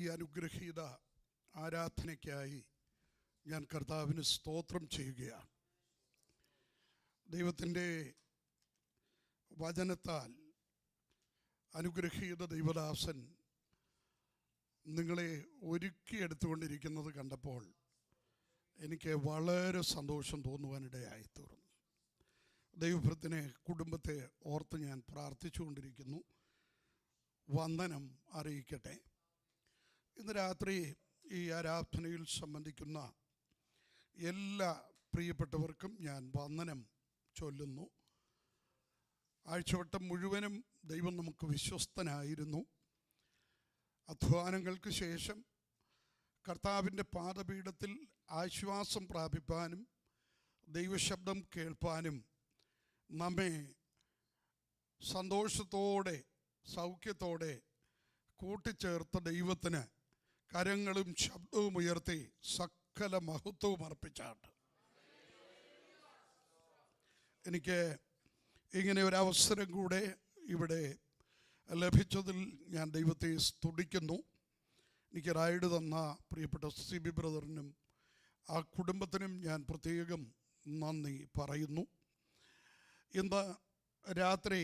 ഈ അനുഗ്രഹീത ആരാധനയ്ക്കായി ഞാൻ കർത്താവിന് സ്തോത്രം ചെയ്യുകയാണ്. ദൈവത്തിൻ്റെ വചനത്താൽ അനുഗ്രഹീത ദൈവദാസൻ നിങ്ങളെ ഒരുക്കിയെടുത്തുകൊണ്ടിരിക്കുന്നത് കണ്ടപ്പോൾ എനിക്ക് വളരെ സന്തോഷം തോന്നുവാനിടയായി തീർന്നു. ദൈവഭൃത്തിനെ കുടുംബത്തെ ഓർത്ത് ഞാൻ പ്രാർത്ഥിച്ചുകൊണ്ടിരിക്കുന്നു. വന്ദനം അറിയിക്കട്ടെ. ഇന്ന് രാത്രി ഈ ആരാധനയിൽ സംബന്ധിക്കുന്ന എല്ലാ പ്രിയപ്പെട്ടവർക്കും ഞാൻ വന്ദനം ചൊല്ലുന്നു. ആഴ്ചവട്ടം മുഴുവനും ദൈവം നമുക്ക് വിശ്വസ്തനായിരുന്നു. അധ്വാനങ്ങൾക്ക് ശേഷം കർത്താവിൻ്റെ പാദപീഠത്തിൽ ആശ്വാസം പ്രാപിപ്പാനും ദൈവശബ്ദം കേൾപ്പാനും നമ്മെ സന്തോഷത്തോടെ സൗഖ്യത്തോടെ കൂട്ടിച്ചേർത്ത ദൈവത്തിന് കരങ്ങളും ശബ്ദവും ഉയർത്തി സകല മഹത്വവും അർപ്പിച്ചാട്ട്. എനിക്ക് ഇങ്ങനെ ഒരവസരം കൂടെ ഇവിടെ ലഭിച്ചതിൽ ഞാൻ ദൈവത്തെ സ്തുതിക്കുന്നു. എനിക്ക് റൈഡ് തന്ന പ്രിയപ്പെട്ട സിബി ബ്രദറിനും ആ കുടുംബത്തിനും ഞാൻ പ്രത്യേകം നന്ദി പറയുന്നു. ഇന്ന് രാത്രി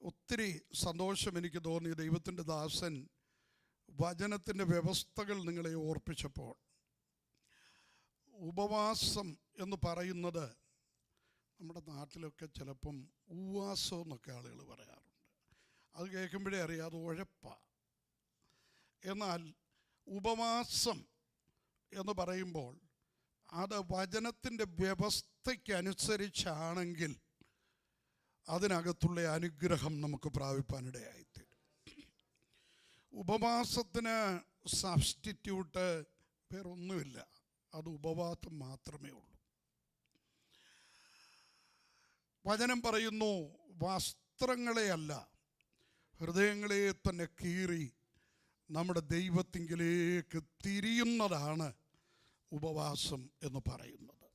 ഒത്തിരി സന്തോഷം എനിക്ക് തോന്നി. ദൈവത്തിൻ്റെ ദാസൻ വചനത്തിൻ്റെ വ്യവസ്ഥകൾ നിങ്ങളെ ഓർപ്പിച്ചപ്പോൾ, ഉപവാസം എന്ന് പറയുന്നത് നമ്മുടെ നാട്ടിലൊക്കെ ചിലപ്പം ഉപവാസം എന്നൊക്കെ ആളുകൾ പറയാറുണ്ട്. അത് കേൾക്കുമ്പോഴേ അറിയാം അത് ഉഴപ്പാണ്. എന്നാൽ ഉപവാസം എന്ന് പറയുമ്പോൾ അത് വചനത്തിൻ്റെ വ്യവസ്ഥയ്ക്കനുസരിച്ചാണെങ്കിൽ അതിനകത്തുള്ള അനുഗ്രഹം നമുക്ക് പ്രാപിപ്പാനിടയായിത്തീരും. ഉപവാസത്തിന് സബ്സ്റ്റിറ്റ്യൂട്ട് വേറൊന്നുമില്ല, അത് ഉപവാസം മാത്രമേ ഉള്ളൂ. വചനം പറയുന്നു, വസ്ത്രങ്ങളെയല്ല ഹൃദയങ്ങളെ തന്നെ കീറി നമ്മുടെ ദൈവത്തിങ്കിലേക്ക് തിരിയുന്നതാണ് ഉപവാസം എന്ന് പറയുന്നത്.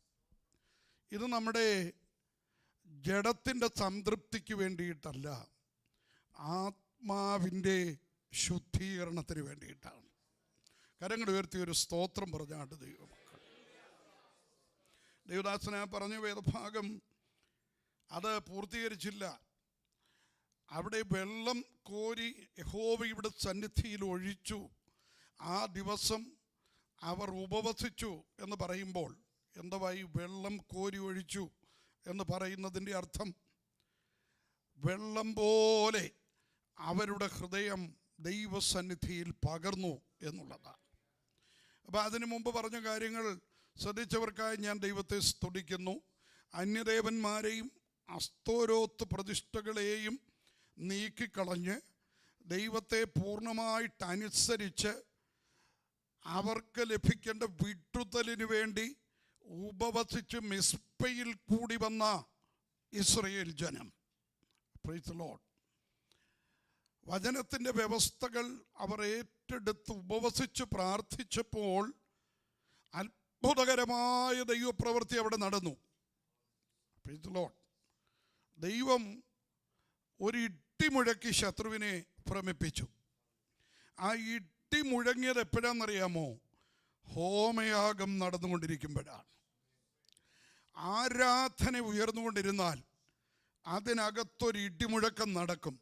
ഇത് നമ്മുടെ ജഡത്തിൻ്റെ സംതൃപ്തിക്ക് വേണ്ടിയിട്ടല്ല, ആത്മാവിൻ്റെ ശുദ്ധീകരണത്തിന് വേണ്ടിയിട്ടാണ്. കരങ്ങൾ ഉയർത്തി ഒരു സ്തോത്രം പറഞ്ഞാട്ട് ദൈവമക്കൾ. ദൈവദാസന പറഞ്ഞ വേദഭാഗം അത് പൂർത്തീകരിച്ചില്ല. അവിടെ വെള്ളം കോരി യഹോവയുടെ സന്നിധിയിൽ ഒഴിച്ചു, ആ ദിവസം അവർ ഉപവസിച്ചു എന്ന് പറയുമ്പോൾ എന്തുവായി വെള്ളം കോരി ഒഴിച്ചു എന്ന് പറയുന്നതിൻ്റെ അർത്ഥം? വെള്ളം പോലെ അവരുടെ ഹൃദയം ദൈവസന്നിധിയിൽ പകർന്നു എന്നുള്ളതാണ്. അപ്പോൾ അതിനു മുമ്പ് പറഞ്ഞ കാര്യങ്ങൾ ശ്രദ്ധിച്ചവർക്കായി ഞാൻ ദൈവത്തെ സ്തുതിക്കുന്നു. അന്യദേവന്മാരെയും അസ്തോരോത്ത് പ്രതിഷ്ഠകളെയും നീക്കിക്കളഞ്ഞ് ദൈവത്തെ പൂർണ്ണമായിട്ടനുസരിച്ച് അവർക്ക് ലഭിക്കേണ്ട വിട്ടുതലിന് വേണ്ടി ഉപവസിച്ച് മിസ്പയിൽ കൂടി വന്ന ഇസ്രായേൽ ജനം, പ്രൈസ് ദി ലോർഡ്, വചനത്തിൻ്റെ വ്യവസ്ഥകൾ അവർ ഏറ്റെടുത്ത് ഉപവസിച്ച് പ്രാർത്ഥിച്ചപ്പോൾ അത്ഭുതകരമായ ദൈവപ്രവൃത്തി അവിടെ നടന്നു. Price the Lord. ദൈവം ഒരു ഇടി മുഴക്കി ശത്രുവിനെ ഭ്രമിപ്പിച്ചു. ആ ഇടി മുഴങ്ങിയത് എപ്പോഴാണെന്നറിയാമോ? ഹോമയാഗം നടന്നുകൊണ്ടിരിക്കുമ്പോഴാണ്. ആരാധന ഉയർന്നുകൊണ്ടിരുന്നാൽ അതിനകത്തൊരു ഇടിമുഴക്കം നടക്കും.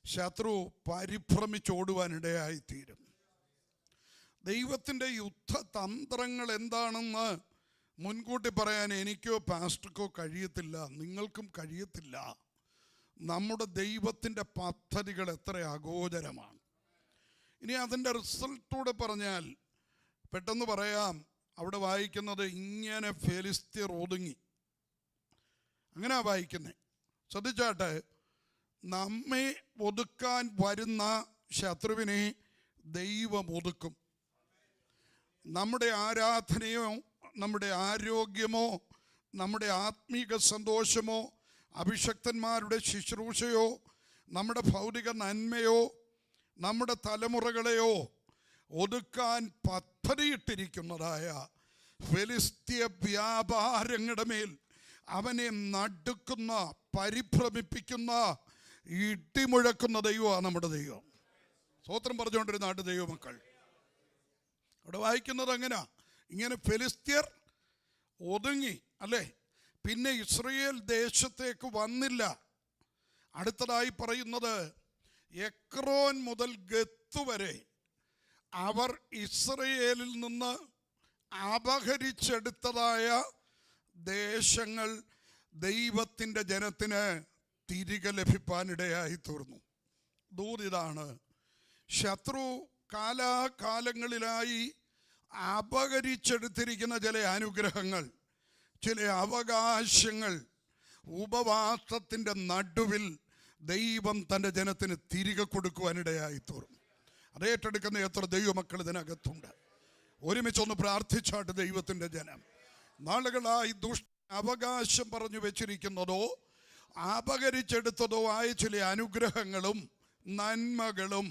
ശത്രു പരിഭ്രമിച്ചോടുവാനിടയായിത്തീരും. ദൈവത്തിൻ്റെ യുദ്ധതന്ത്രങ്ങൾ എന്താണെന്ന് മുൻകൂട്ടി പറയാൻ എനിക്കോ പാസ്റ്റർക്കോ കഴിയത്തില്ല, നിങ്ങൾക്കും കഴിയത്തില്ല. നമ്മുടെ ദൈവത്തിൻ്റെ പദ്ധതികൾ എത്ര അഗോചരമാണ്. ഇനി അതിൻ്റെ റിസൾട്ടൂടെ പറഞ്ഞാൽ പെട്ടെന്ന് പറയാം. അവിടെ വായിക്കുന്നത് ഇങ്ങനെ ഫെലിസ്ത്യർ ഒതുങ്ങി, അങ്ങനെയാ വായിക്കുന്നത്. ശ്രദ്ധിച്ചാട്ടെ, നമ്മെ ഒതുക്കാൻ വരുന്ന ശത്രുവിനെ ദൈവം ഒതുക്കും. നമ്മുടെ ആരാധനയോ നമ്മുടെ ആരോഗ്യമോ നമ്മുടെ ആത്മീക സന്തോഷമോ അഭിഷക്തന്മാരുടെ ശുശ്രൂഷയോ നമ്മുടെ ഭൗതിക നന്മയോ നമ്മുടെ തലമുറകളെയോ ഒതുക്കാൻ പദ്ധതിയിട്ടിരിക്കുന്നതായ ഫെലിസ്ത്യ വ്യാപാരങ്ങളുടെ മേൽ അവനെ നടുക്കുന്ന പരിഭ്രമിപ്പിക്കുന്ന ഇടിമുഴക്കുന്ന ദൈവമാണ് നമ്മുടെ ദൈവം. സ്തോത്രം പറഞ്ഞുകൊണ്ടിരുന്ന നാട്ടു ദൈവമക്കൾ. അവിടെ വായിക്കുന്നത് എങ്ങനെയാ? ഇങ്ങനെ ഫെലിസ്ത്യർ ഒതുങ്ങി അല്ലേ, പിന്നെ ഇസ്രയേൽ ദേശത്തേക്ക് വന്നില്ല. അടുത്തതായി പറയുന്നത് എക്രോൻ മുതൽ ഗത്ത് വരെ അവർ ഇസ്രയേലിൽ നിന്ന് അപഹരിച്ചെടുത്തതായ ദേശങ്ങൾ ദൈവത്തിൻ്റെ ജനത്തിന് തിരികെ ലഭിപ്പാനിടയായി തീർന്നു. ദൂതിതാണ്, ശത്രു കാലാകാലങ്ങളിലായി അപഹരിച്ചെടുത്തിരിക്കുന്ന ചില അനുഗ്രഹങ്ങൾ, ചില അവകാശങ്ങൾ ഉപവാസത്തിൻ്റെ നടുവിൽ ദൈവം തൻ്റെ ജനത്തിന് തിരികെ കൊടുക്കുവാനിടയായി തീർന്നു. അത് ഏറ്റെടുക്കുന്ന എത്ര ദൈവമക്കൾ ഇതിനകത്തുണ്ട്? ഒരുമിച്ചൊന്ന് പ്രാർത്ഥിച്ചാട്ട് ദൈവത്തിൻ്റെ ജനം. നാളുകളായി ദുഷ്ട അവകാശം പറഞ്ഞു വെച്ചിരിക്കുന്നതോ അപഹരിച്ചെടുത്തതോ ആയ ചില അനുഗ്രഹങ്ങളും നന്മകളും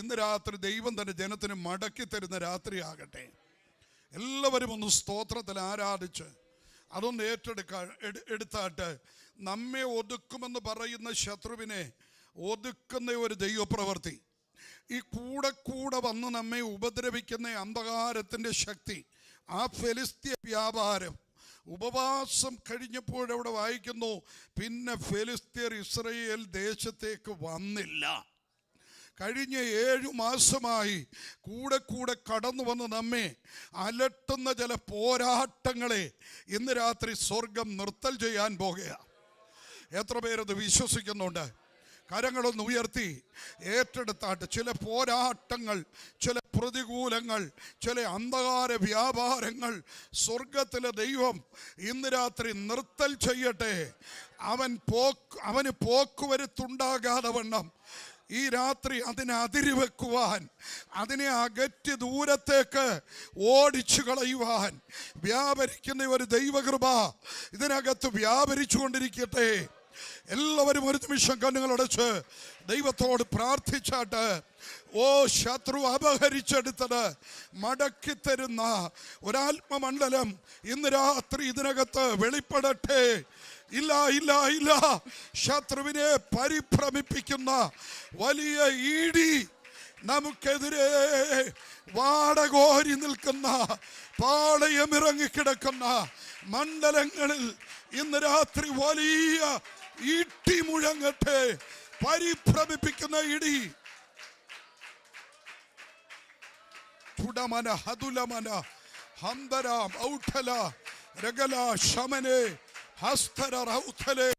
ഇന്ന് രാത്രി ദൈവം തൻ്റെ ജനത്തിന് മടക്കി തരുന്ന രാത്രിയാകട്ടെ. എല്ലാവരും ഒന്ന് സ്തോത്രത്തിൽ ആരാധിച്ച് അതൊന്ന് എടുത്താട്ട് നമ്മെ ഒതുക്കുമെന്ന് പറയുന്ന ശത്രുവിനെ ഒതുക്കുന്ന ഒരു ദൈവപ്രവൃത്തി, ഈ കൂടെ വന്ന് നമ്മെ ഉപദ്രവിക്കുന്ന അന്ധകാരത്തിൻ്റെ ശക്തി, ആ ഫെലിസ്ത്യ വ്യാപാരം, ഉപവാസം കഴിഞ്ഞപ്പോഴവിടെ വായിക്കുന്നു, പിന്നെ ഫെലിസ്ത്യർ ഇസ്രയേൽ ദേശത്തേക്ക് വന്നില്ല. കഴിഞ്ഞ 7 മാസമായി കൂടെ കടന്നു വന്ന് നമ്മെ അലട്ടുന്ന ചില പോരാട്ടങ്ങളെ ഇന്ന് രാത്രി സ്വർഗം നിർത്തൽ ചെയ്യാൻ പോകുകയാണ്. എത്ര പേരത് വിശ്വസിക്കുന്നുണ്ട്? കരങ്ങളൊന്ന് ഉയർത്തി ഏറ്റെടുത്താട്ട്. ചില പോരാട്ടങ്ങൾ, ചില പ്രതികൂലങ്ങൾ, ചില അന്ധകാര വ്യാപാരങ്ങൾ സ്വർഗത്തിലെ ദൈവം ഇന്ന് രാത്രി നിർത്തൽ ചെയ്യട്ടെ. അവന് പോക്കുവരുത്തുണ്ടാകാതെ വണ്ണം ഈ രാത്രി അതിനെ അതിരിവെക്കുവാൻ, അതിനെ അകറ്റി ദൂരത്തേക്ക് ഓടിച്ചു കളയുവാൻ വ്യാപരിക്കുന്ന ഒരു ദൈവകൃപ ഇതിനകത്ത് വ്യാപരിച്ചു കൊണ്ടിരിക്കട്ടെ. എല്ലാവരും ഒരു നിമിഷം കണ്ണുകളടച്ച് ദൈവത്തോട് പ്രാർത്ഥിച്ചാട്ട് ശത്രു അപഹരിച്ചെടുത്തത് മടക്കി തരുന്ന ഒരാത്മമണ്ഡലം ഇന്ന് രാത്രി ഇതിനകത്ത് വെളിപ്പെടട്ടെ. ഇല്ല ഇല്ല ഇല്ല, ശത്രുവിനെ പരിഭ്രമിപ്പിക്കുന്ന വലിയ ഈടി നമുക്കെതിരെ വാടകോരി നിൽക്കുന്ന, പാളയമിറങ്ങിക്കിടക്കുന്ന മണ്ഡലങ്ങളിൽ ഇന്ന് രാത്രി വലിയ ഈട്ടി മുഴങ്ങട്ടെ. പരിഭ്രമിപ്പിക്കുന്ന ഇടി. ചുടമന ഹതുലമന ഹംദരാം ഔഠല രഗല ശമനെ ഹസ്തര റൗഥലെ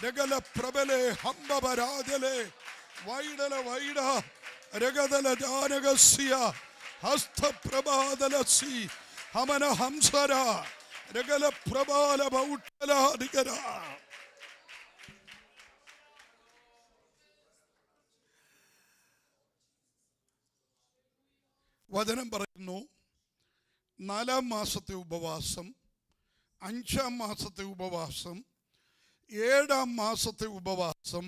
രഗല പ്രബലെ ഹംബരാജലെ വൈഡല വൈഡ രഗദല ജാനകസ്യ ഹസ്തപ്രഭാദലസി ഹമന ഹംസര രഗല പ്രബാല ബൗഠലാധികര. വചനം പറയുന്നു, 4-ാം മാസത്തെ ഉപവാസം, 5-ാം മാസത്തെ ഉപവാസം, 7-ാം മാസത്തെ ഉപവാസം,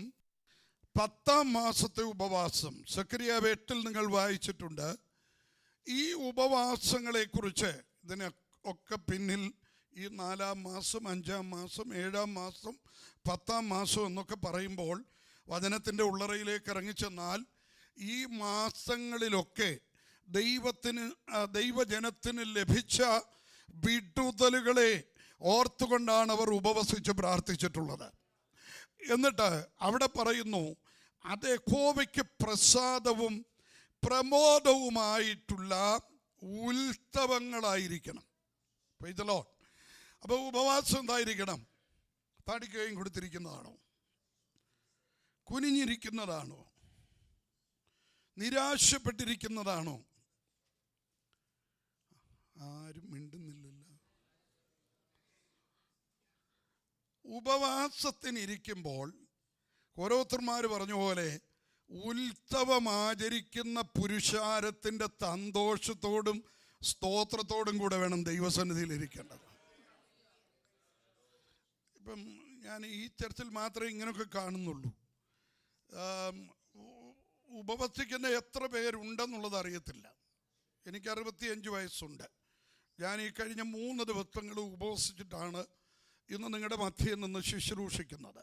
10-ാം മാസത്തെ ഉപവാസം. സക്കറിയാവ് 8 നിങ്ങൾ വായിച്ചിട്ടുണ്ട്. ഈ ഉപവാസങ്ങളെക്കുറിച്ച് ഇതിനൊക്കെ പിന്നിൽ ഈ 4-ാം മാസം, 5-ാം മാസം, 7-ാം മാസം, 10-ാം മാസം എന്നൊക്കെ പറയുമ്പോൾ വചനത്തിൻ്റെ ഉള്ളറയിലേക്ക് ഇറങ്ങിച്ചെന്നാൽ ഈ മാസങ്ങളിലൊക്കെ ദൈവജനത്തിന് ലഭിച്ച വിടുതലുകളെ ഓർത്തുകൊണ്ടാണ് അവർ ഉപവസിച്ച് പ്രാർത്ഥിച്ചിട്ടുള്ളത്. എന്നിട്ട് അവിടെ പറയുന്നു, അത് യഹോവയ്ക്ക് പ്രസാദവും പ്രമോദവുമായിട്ടുള്ള ഉത്സവങ്ങളായിരിക്കണം. അപ്പോൾ ഉപവാസം എന്തായിരിക്കണം? താടിക്കുകയും കൊടുത്തിരിക്കുന്നതാണോ? കുനിഞ്ഞിരിക്കുന്നതാണോ? നിരാശപ്പെട്ടിരിക്കുന്നതാണോ? ആരും മിണ്ടുന്നില്ലല്ലോ. ഉപവാസത്തിനിരിക്കുമ്പോൾ ഓരോരുത്തന്മാർ പറഞ്ഞ പോലെ ഉത്സവമാചരിക്കുന്ന പുരുഷാരത്തിൻ്റെ സന്തോഷത്തോടും സ്തോത്രത്തോടും കൂടെ വേണം ദൈവസന്നിധിയിൽ ഇരിക്കേണ്ടത്. ഇപ്പം ഞാൻ ഈ ചർച്ചിൽ മാത്രമേ ഇങ്ങനെയൊക്കെ കാണുന്നുള്ളൂ. ഉപവസിക്കുന്ന എത്ര പേരുണ്ടെന്നുള്ളത് അറിയത്തില്ല. എനിക്ക് 65 വയസ്സുണ്ട്. ഞാൻ ഈ കഴിഞ്ഞ 3 ദിവസങ്ങൾ ഉപവസിച്ചിട്ടാണ് ഇന്ന് നിങ്ങളുടെ മധ്യയിൽ നിന്ന് ശുശ്രൂഷിക്കുന്നത്.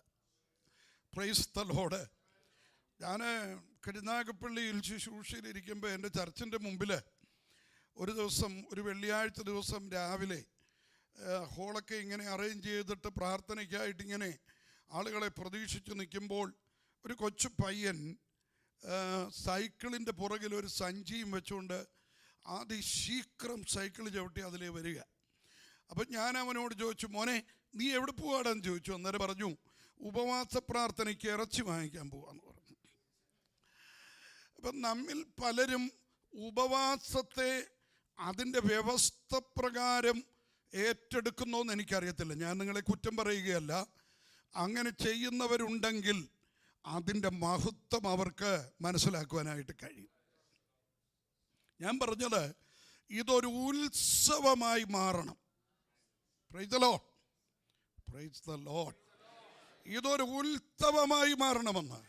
Price the Lord. ഞാൻ കരുനാഗപ്പള്ളിയിൽ ശുശ്രൂഷയിലിരിക്കുമ്പോൾ എൻ്റെ ചർച്ചിൻ്റെ മുമ്പിൽ ഒരു ദിവസം, ഒരു വെള്ളിയാഴ്ച ദിവസം രാവിലെ ഹോളൊക്കെ ഇങ്ങനെ അറേഞ്ച് ചെയ്തിട്ട് പ്രാർത്ഥനയ്ക്കായിട്ട് ഇങ്ങനെ ആളുകളെ പ്രതീക്ഷിച്ച് നിൽക്കുമ്പോൾ ഒരു കൊച്ചു പയ്യൻ സൈക്കിളിൻ്റെ പുറകിൽ ഒരു സഞ്ചിയും വെച്ചുകൊണ്ട് അതിശീഘ്രം സൈക്കിൾ ചവിട്ടി അതിലേ വരിക. അപ്പം ഞാൻ അവനോട് ചോദിച്ചു, മോനെ നീ എവിടെ പോവാടാന്ന് ചോദിച്ചു. അന്നേരം പറഞ്ഞു, ഉപവാസ പ്രാർത്ഥനയ്ക്ക് ഇറച്ചി വാങ്ങിക്കാൻ പോവാന്ന് പറഞ്ഞു. അപ്പം നമ്മിൽ പലരും ഉപവാസത്തെ അതിൻ്റെ വ്യവസ്ഥ പ്രകാരം ഏറ്റെടുക്കുന്നോന്ന് എനിക്കറിയത്തില്ല. ഞാൻ നിങ്ങളെ കുറ്റം പറയുകയല്ല. അങ്ങനെ ചെയ്യുന്നവരുണ്ടെങ്കിൽ അതിൻ്റെ മഹത്വം അവർക്ക് മനസ്സിലാക്കുവാനായിട്ട് കഴിയും. ഞാൻ പറഞ്ഞത് ഇതൊരു ഉത്സവമായി മാറണം. Price the Lord, price the Lord. ഇതൊരു ഉത്സവമായി മാറണമെന്ന്.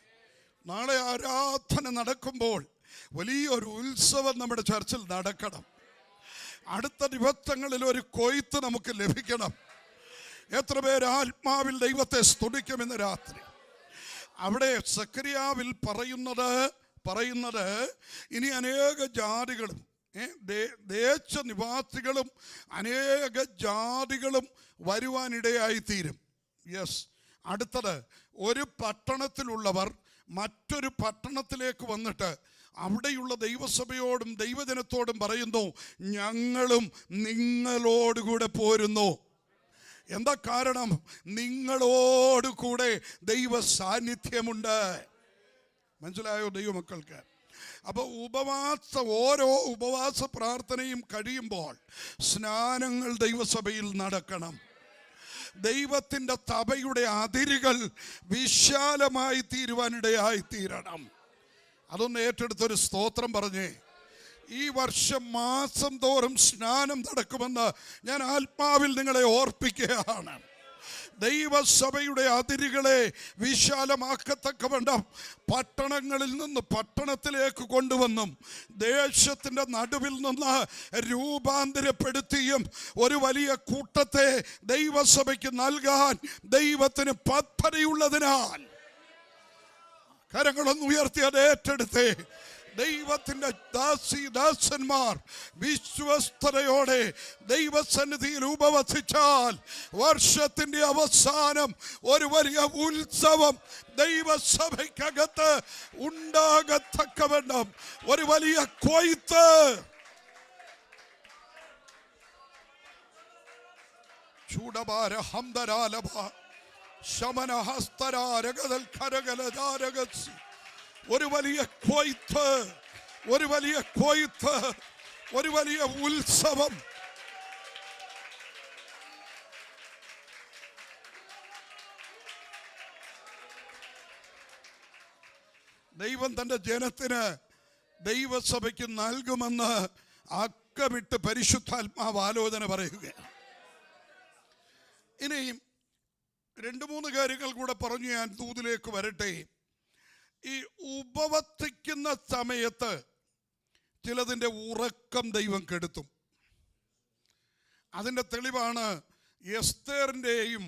നാളെ ആരാധന നടക്കുമ്പോൾ വലിയൊരു ഉത്സവം നമ്മുടെ ചർച്ചിൽ നടക്കണം. അടുത്ത ദിവസങ്ങളിൽ ഒരു കൊയ്ത്ത് നമുക്ക് ലഭിക്കണം. എത്ര പേര് ആത്മാവിൽ ദൈവത്തെ സ്തുതിക്കുമെന്ന് രാത്രി. അവിടെ സക്കറിയാവിൽ പറയുന്നത് ഇനി അനേക ജാതികളും ദേശനിവാസികളും അനേക ജാതികളും വരുവാനിടയായിത്തീരും. യെസ്. അടുത്തത്, ഒരു പട്ടണത്തിലുള്ളവർ മറ്റൊരു പട്ടണത്തിലേക്ക് വന്നിട്ട് അവിടെയുള്ള ദൈവസഭയോടും ദൈവജനത്തോടും പറയുന്നു, ഞങ്ങളും നിങ്ങളോടുകൂടെ പോരുന്നു. എന്താ കാരണം? നിങ്ങളോടുകൂടെ ദൈവ സാന്നിധ്യമുണ്ട്. മനസ്സിലായോ ദൈവമക്കൾക്ക്? അപ്പോൾ ഓരോ ഉപവാസ പ്രാർത്ഥനയും കഴിയുമ്പോൾ സ്നാനങ്ങൾ ദൈവസഭയിൽ നടക്കണം. ദൈവത്തിൻ്റെ സഭയുടെ അതിരുകൾ വിശാലമായി തീരുവാനിടയായി തീരണം. അതൊന്ന് ഏറ്റെടുത്തൊരു സ്തോത്രം പറഞ്ഞേ. ഈ വർഷം മാസം തോറും സ്നാനം നടക്കുമെന്ന് ഞാൻ ആത്മാവിൽ നിങ്ങളെ ഓർപ്പിക്കുകയാണ്. ദൈവസഭയുടെ അതിരുകളെ വിശാലമാക്കത്തക്കവണ്ണം പട്ടണങ്ങളിൽ നിന്ന് പട്ടണത്തിലേക്ക് കൊണ്ടുവന്നും ദേശത്തിൻ്റെ നടുവിൽ നിന്ന് രൂപാന്തരപ്പെടുത്തിയും ഒരു വലിയ കൂട്ടത്തെ ദൈവസഭയ്ക്ക് നൽകാൻ ദൈവത്തിന് പദ്ധതിയുള്ളതിനാൽ കരങ്ങളൊന്ന് ഉയർത്തി അത് ഏറ്റെടുത്തേ. ദൈവത്തിൻ്റെ ദാസന്മാർ വിശ്വസ്തയോടെ ദൈവസന്നിധിയിൽ ഉപവസിച്ചാൽ വർഷത്തിൻ്റെ അവസാനം ഒരു വലിയ ഉത്സവം ദൈവസഭയ്ക്കകത്ത് ഉണ്ടാകത്തക്കവണ്ണം ഒരു വലിയ കൊയ്ത്ത്. ചൂടഭാര ഹംദരാലഭ ശമനഹസ്തരാരകതൽ കരകലധാരകസി. ഒരു വലിയ കൊയ്ത്ത്, ഒരു വലിയ കൊയ്ത്ത്, ഒരു വലിയ ഉത്സവം. ദൈവം തൻ്റെ ജനത്തിന് ദൈവസഭയ്ക്ക് നൽകുമെന്ന് അക്കമിട്ട് പരിശുദ്ധാത്മാവ് ആലോചന പറയുകയാണ്. ഇനിയും 2-3 കാര്യങ്ങൾ കൂടെ പറഞ്ഞു ഞാൻ ദൂതിലേക്ക് വരട്ടെ. ഈ ഉപവസിക്കുന്ന സമയത്ത് ചിലതിൻ്റെ ഉറക്കം ദൈവം കെടുത്തും. അതിൻ്റെ തെളിവാണ് എസ്തേറിൻ്റെയും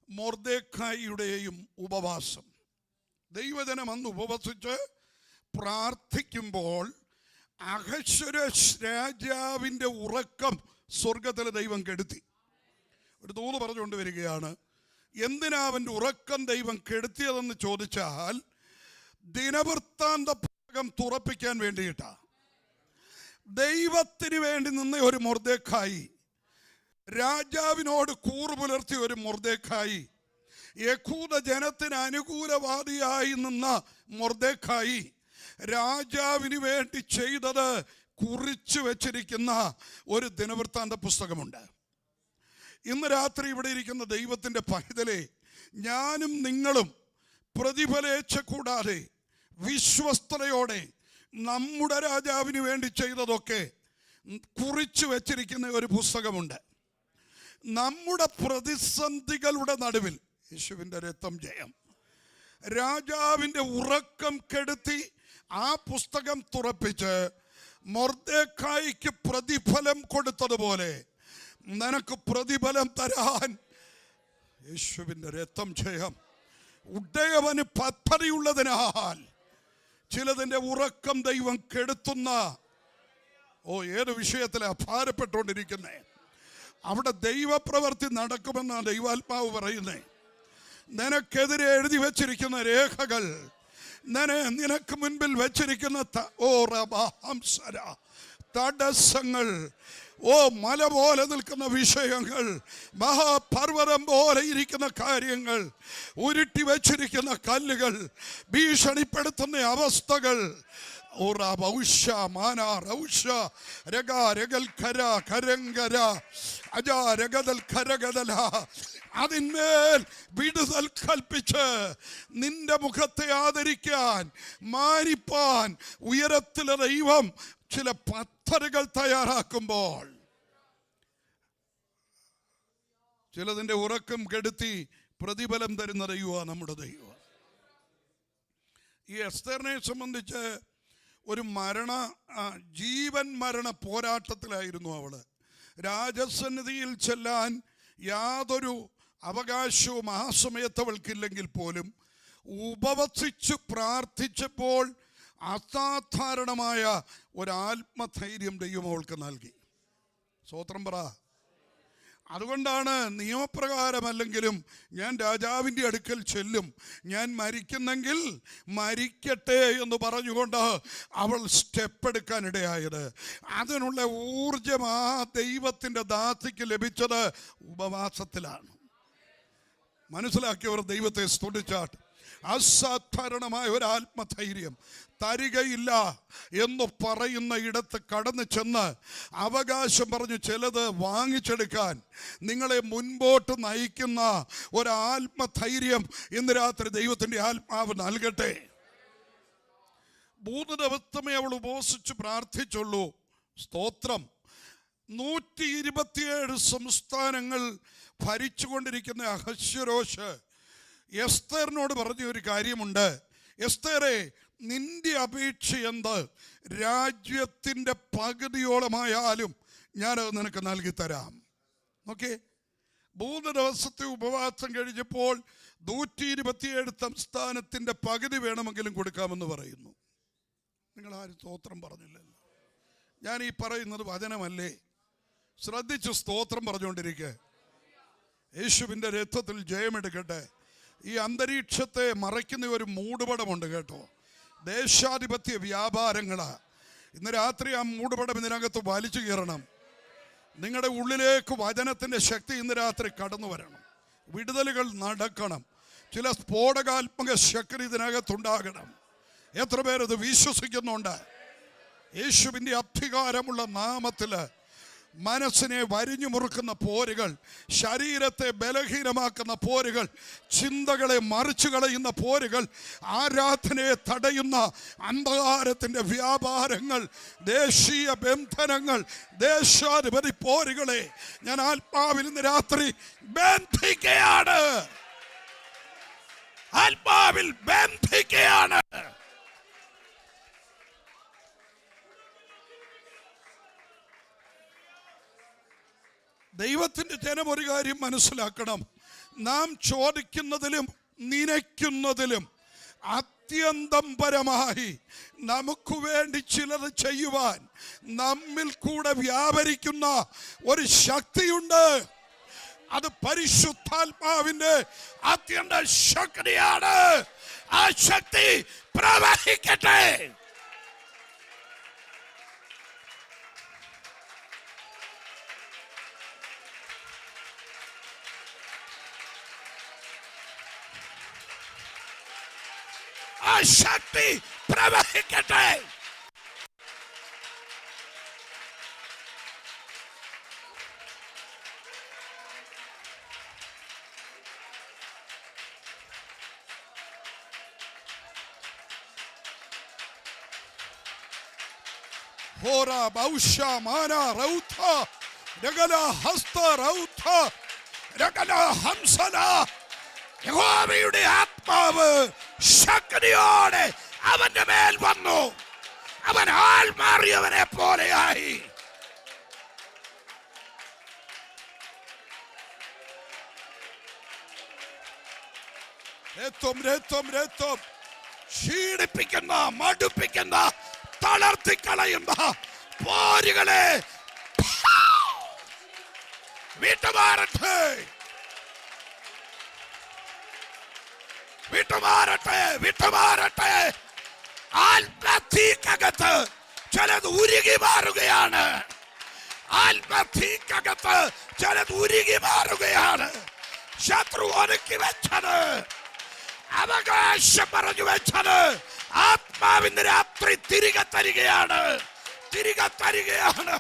മൊർദെഖായിയുടെയും ഉപവാസം. ദൈവജനം അന്ന് ഉപവസിച്ച് പ്രാർത്ഥിക്കുമ്പോൾ അഹശ്വേരോശ് രാജാവിൻ്റെ ഉറക്കം സ്വർഗത്തിലെ ദൈവം കെടുത്തി. ഒരു ദൂത് പറഞ്ഞുകൊണ്ട് വരികയാണ്. എന്തിനാ അവൻ്റെ ഉറക്കം ദൈവം കെടുത്തിയതെന്ന് ചോദിച്ചാൽ ദിനവൃത്താന്ത പുസ്തകം തുറപ്പിക്കാൻ വേണ്ടിയിട്ടാ. ദൈവത്തിന് വേണ്ടി നിന്ന ഒരു മൊർദെഖായി, രാജാവിനോട് കൂറു പുലർത്തിയ ഒരു മൊർദെഖായി, യഹൂദ ജനത്തിന് അനുകൂലവാദിയായി നിന്ന മൊർദെഖായി രാജാവിന് വേണ്ടി ചെയ്തത് കുറിച്ചു വച്ചിരിക്കുന്ന ഒരു ദിനവൃത്താന്ത പുസ്തകമുണ്ട്. ഇന്ന് രാത്രി ഇവിടെ ഇരിക്കുന്ന ദൈവത്തിൻ്റെ പൈതലേ, ഞാനും നിങ്ങളും പ്രതിഫലേച്ഛ കൂടാതെ വിശ്വസ്തയോടെ നമ്മുടെ രാജാവിന് വേണ്ടി ചെയ്തതൊക്കെ കുറിച്ചു വച്ചിരിക്കുന്ന ഒരു പുസ്തകമുണ്ട്. നമ്മുടെ പ്രതിസന്ധികളുടെ നടുവിൽ യേശുവിൻ്റെ രക്തം ജയം. രാജാവിൻ്റെ ഉറക്കം കെടുത്തി ആ പുസ്തകം തുറപ്പിച്ച് മൊർദെഖായിക്ക് പ്രതിഫലം കൊടുത്തതുപോലെ നിനക്ക് പ്രതിഫലം തരാൻ യേശുവിൻ്റെ രക്തം ജയം. ഉടയവന് പദ്ധതിയുള്ളതിനാൽ ചിലതിൻ്റെ ഉറക്കം ദൈവം കെടുത്തുന്ന, ഏത് വിഷയത്തിലാ ഭാരപ്പെട്ടുകൊണ്ടിരിക്കുന്നേ? അവിടെ ദൈവപ്രവൃത്തി നടക്കുമെന്നാണ് ദൈവാത്മാവ് പറയുന്നേ. നിനക്കെതിരെ എഴുതി വച്ചിരിക്കുന്ന രേഖകൾ, നിനക്ക് മുൻപിൽ വച്ചിരിക്കുന്ന തടസ്സങ്ങൾ, മല പോലെ നിൽക്കുന്ന വിഷയങ്ങൾ, മഹാപർവ്വതം പോലെ ഇരിക്കുന്ന കാര്യങ്ങൾ, ഉരുട്ടി വച്ചിരിക്കുന്ന കല്ലുകൾ, ഭീഷണിപ്പെടുത്തുന്ന അവസ്ഥകൾ, അതിന്മേൽ വിടുതൽ കൽപ്പിച്ച് നിന്റെ മുഖത്തെ ആദരിക്കാൻ, മാനിപ്പാൻ ഉയരത്തിലെ ദൈവം ചില പദ്ധതികൾ തയ്യാറാക്കുമ്പോൾ, ചിലതിൻ്റെ ഉറക്കം കെടുത്തി പ്രതിഫലം തരുന്ന ദൈവമാണ് നമ്മുടെ ദൈവം. ഈ എസ്തേറിനെ സംബന്ധിച്ച് ഒരു ജീവൻ മരണ പോരാട്ടത്തിലായിരുന്നു അവള്. രാജസന്നിധിയിൽ ചെല്ലാൻ യാതൊരു അവകാശവും ആ സമയത്ത് അവൾക്കില്ലെങ്കിൽ പോലും ഉപവസിച്ച് പ്രാർത്ഥിച്ചപ്പോൾ അസാധാരണമായ ഒരാത്മധൈര്യം ദൈവം അവൾക്ക് നൽകി. സ്തോത്രം പറ. അതുകൊണ്ടാണ് നിയമപ്രകാരമല്ലെങ്കിലും ഞാൻ രാജാവിൻ്റെ അടുക്കൽ ചെല്ലും, ഞാൻ മരിക്കുന്നെങ്കിൽ മരിക്കട്ടെ എന്ന് പറഞ്ഞുകൊണ്ട് അവൾ സ്റ്റെപ്പ് എടുക്കാനിടയായത്. അതിനുള്ള ഊർജം ആ ദൈവത്തിൻ്റെ ദാസിക്ക് ലഭിച്ചത് ഉപവാസത്തിലാണ്. മനസ്സിലാക്കിയവർ ദൈവത്തെ സ്തുതിച്ചാട്ട്. അസാധാരണമായ ഒരു ആത്മധൈര്യം. തരികയില്ല എന്ന് പറയുന്ന ഇടത്ത് കടന്നു ചെന്ന് അവകാശം പറഞ്ഞു ചിലത് വാങ്ങിച്ചെടുക്കാൻ നിങ്ങളെ മുൻപോട്ട് നയിക്കുന്ന ഒരാത്മധൈര്യം ഇന്ന് രാത്രി ദൈവത്തിൻ്റെ ആത്മാവ് നൽകട്ടെ. 3 ദിവസമേ അവൾ ഉപവസിച്ച് പ്രാർത്ഥിച്ചുള്ളൂ. സ്തോത്രം. 127 സംസ്ഥാനങ്ങൾ ഭരിച്ചുകൊണ്ടിരിക്കുന്ന അഹശ്വേരോശ് എസ്തേറിനോട് പറഞ്ഞ ഒരു കാര്യമുണ്ട്. എസ്തേറേ, നിന്റെ അപേക്ഷ എന്ത്? രാജ്യത്തിൻ്റെ പകുതിയോളമായാലും ഞാനത് നിനക്ക് നൽകി തരാം. ഓക്കെ. 3 ദിവസത്തെ ഉപവാസം കഴിഞ്ഞപ്പോൾ 127 സംസ്ഥാനത്തിൻ്റെ പകുതി വേണമെങ്കിലും കൊടുക്കാമെന്ന് പറയുന്നു. നിങ്ങളാരും സ്തോത്രം പറഞ്ഞില്ലല്ലോ. ഞാൻ ഈ പറയുന്നത് വചനമല്ലേ? ശ്രദ്ധിച്ച് സ്തോത്രം പറഞ്ഞുകൊണ്ടിരിക്കുക. യേശുവിൻ്റെ രക്തത്തിൽ ജയമെടുക്കട്ടെ. ഈ അന്തരീക്ഷത്തെ മറയ്ക്കുന്ന ഒരു മൂടുപടമുണ്ട് കേട്ടോ. ദേശാധിപത്യ വ്യാപാരങ്ങളാ. ഇന്ന് രാത്രി ആ മൂടുപടം ഇതിനകത്ത് വലിച്ചു കയറണം. നിങ്ങളുടെ ഉള്ളിലേക്ക് വചനത്തിൻ്റെ ശക്തി ഇന്ന് രാത്രി കടന്നു വരണം. വിടുതലുകൾ നടക്കണം. ചില സ്ഫോടകാത്മക ശക്തി ഇതിനകത്തുണ്ടാകണം. എത്ര പേരത് വിശ്വസിക്കുന്നുണ്ട്? യേശുവിൻ്റെ അധികാരമുള്ള നാമത്തിൽ മനസ്സിനെ വരിഞ്ഞു മുറുക്കുന്ന പോരുകൾ, ശരീരത്തെ ബലഹീനമാക്കുന്ന പോരുകൾ, ചിന്തകളെ മറിച്ചു കളയുന്ന പോരുകൾ, ആരാധനയെ തടയുന്ന അന്ധകാരത്തിൻ്റെ വ്യാപാരങ്ങൾ, ദേശീയ ബന്ധനങ്ങൾ, ദേശാധിപതി പോരുകളെ ഞാൻ ആത്മാവിൽ ഇന്ന് രാത്രി ബന്ധിക്കുകയാണ്. ആത്മാവിൽ ബന്ധിക്കുകയാണ്. ദൈവത്തിൻ്റെ ജനം ഒരു കാര്യം മനസ്സിലാക്കണം. നാം ചോദിക്കുന്നതിലും നനയ്ക്കുന്നതിലും അത്യന്തം പരമായി നമുക്ക് വേണ്ടി ചിലത് ചെയ്യുവാൻ നമ്മിൽ കൂടെ വ്യാപരിക്കുന്ന ഒരു ശക്തിയുണ്ട്. അത് പരിശുദ്ധാത്മാവിൻ്റെ അത്യന്ത ശക്തിയാണ്. ആ ശക്തി പ്രവഹിക്കട്ടെ. ആ ശക്തി പ്രവഹിക്കട്ടെ. ഹോരാ ബൗഷ മാന റൗഥ രഗല ഹസ്ത റൗഥ രഗല ഹംസന. യഹോവയുടെ ആത്മാവ് ശക്തിയോടെ അവന്റെ മേൽ വന്നു. അവൻ ആൾ മാറിയവനെ പോലെയായി. ക്ഷീണിപ്പിക്കുന്ന, മടുപ്പിക്കുന്ന, തളർത്തിക്കളയുന്ന പോരുകളെ വിട്ടുമാറട്ടെ, വിട്ടുമാറട്ടെ, വിട്ടുമാറട്ടെ. ആത്മതീക്കകത്ത് ചിലത് ഉരുകി മാറുകയാണ്. ആത്മതീക്കകത്ത് ചിലത് ഉരുകി മാറുകയാണ്. ശത്രു ഒരുക്കി വെച്ചത്, അവകാശം പറഞ്ഞു വെച്ചത് ആത്മാവിന്റെ രാത്രി തിരികെ തരികയാണ്, തിരികെ തരികയാണ്.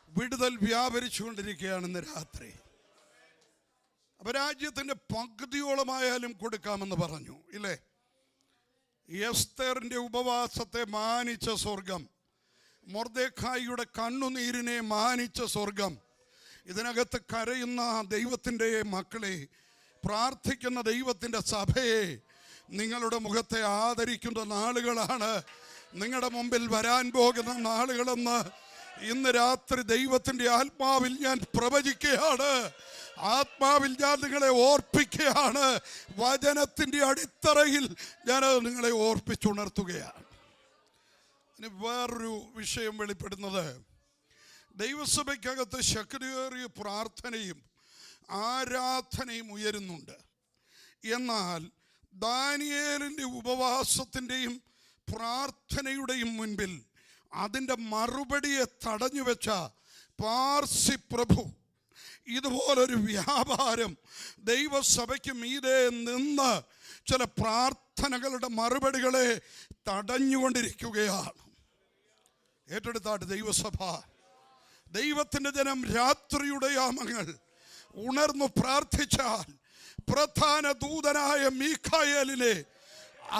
വിടുതൽ വ്യാപരിച്ചുകൊണ്ടിരിക്കുകയാണ് ഇന്ന് രാത്രി. അപ്പൊ രാജ്യത്തിന്റെ പകുതിയോളമായാലും കൊടുക്കാമെന്ന് പറഞ്ഞു ഇല്ലേ? എസ്തേറിന്റെ ഉപവാസത്തെ മാനിച്ച സ്വർഗം, മൊർദെഖായിയുടെ കണ്ണുനീരിനെ മാനിച്ച സ്വർഗം, ഇതിനകത്ത് കരയുന്ന ദൈവത്തിൻ്റെ മക്കളെ, പ്രാർത്ഥിക്കുന്ന ദൈവത്തിൻ്റെ സഭയെ, നിങ്ങളുടെ മുഖത്തെ ആദരിക്കുന്ന നാളുകളാണ് നിങ്ങളുടെ മുമ്പിൽ വരാൻ പോകുന്ന നാളുകളെന്ന് ഇന്ന് രാത്രി ദൈവത്തിൻ്റെ ആത്മാവിൽ ഞാൻ പ്രവചിക്കുകയാണ്. ആത്മാവിൽ ഞാൻ നിങ്ങളെ ഓർപ്പിക്കുകയാണ്. വചനത്തിൻ്റെ അടിത്തറയിൽ ഞാൻ നിങ്ങളെ ഓർപ്പിച്ചുണർത്തുകയാണ്. ഇനി വേറൊരു വിഷയം വെളിപ്പെടുന്നത്, ദൈവസഭയ്ക്കകത്ത് ശക്തിയേറിയ പ്രാർത്ഥനയും ആരാധനയും ഉയരുന്നുണ്ട്. എന്നാൽ ദാനിയേലിൻ്റെ ഉപവാസത്തിൻ്റെയും പ്രാർത്ഥനയുടെയും മുൻപിൽ അതിൻ്റെ മറുപടിയെ തടഞ്ഞു വെച്ച പാർസി പ്രഭു ഇതുപോലൊരു വ്യാപാരം ദൈവസഭയ്ക്ക് മീതെ നിന്ന് ചില പ്രാർത്ഥനകളുടെ മറുപടികളെ തടഞ്ഞുകൊണ്ടിരിക്കുകയാണ്. ഏറ്റെടുത്താട്ട് ദൈവസഭ, ദൈവത്തിൻ്റെ ജനം രാത്രിയുടെ യാമങ്ങൾ ഉണർന്നു പ്രാർത്ഥിച്ചാൽ പ്രധാന ദൂതനായ മീഖായേലിനെ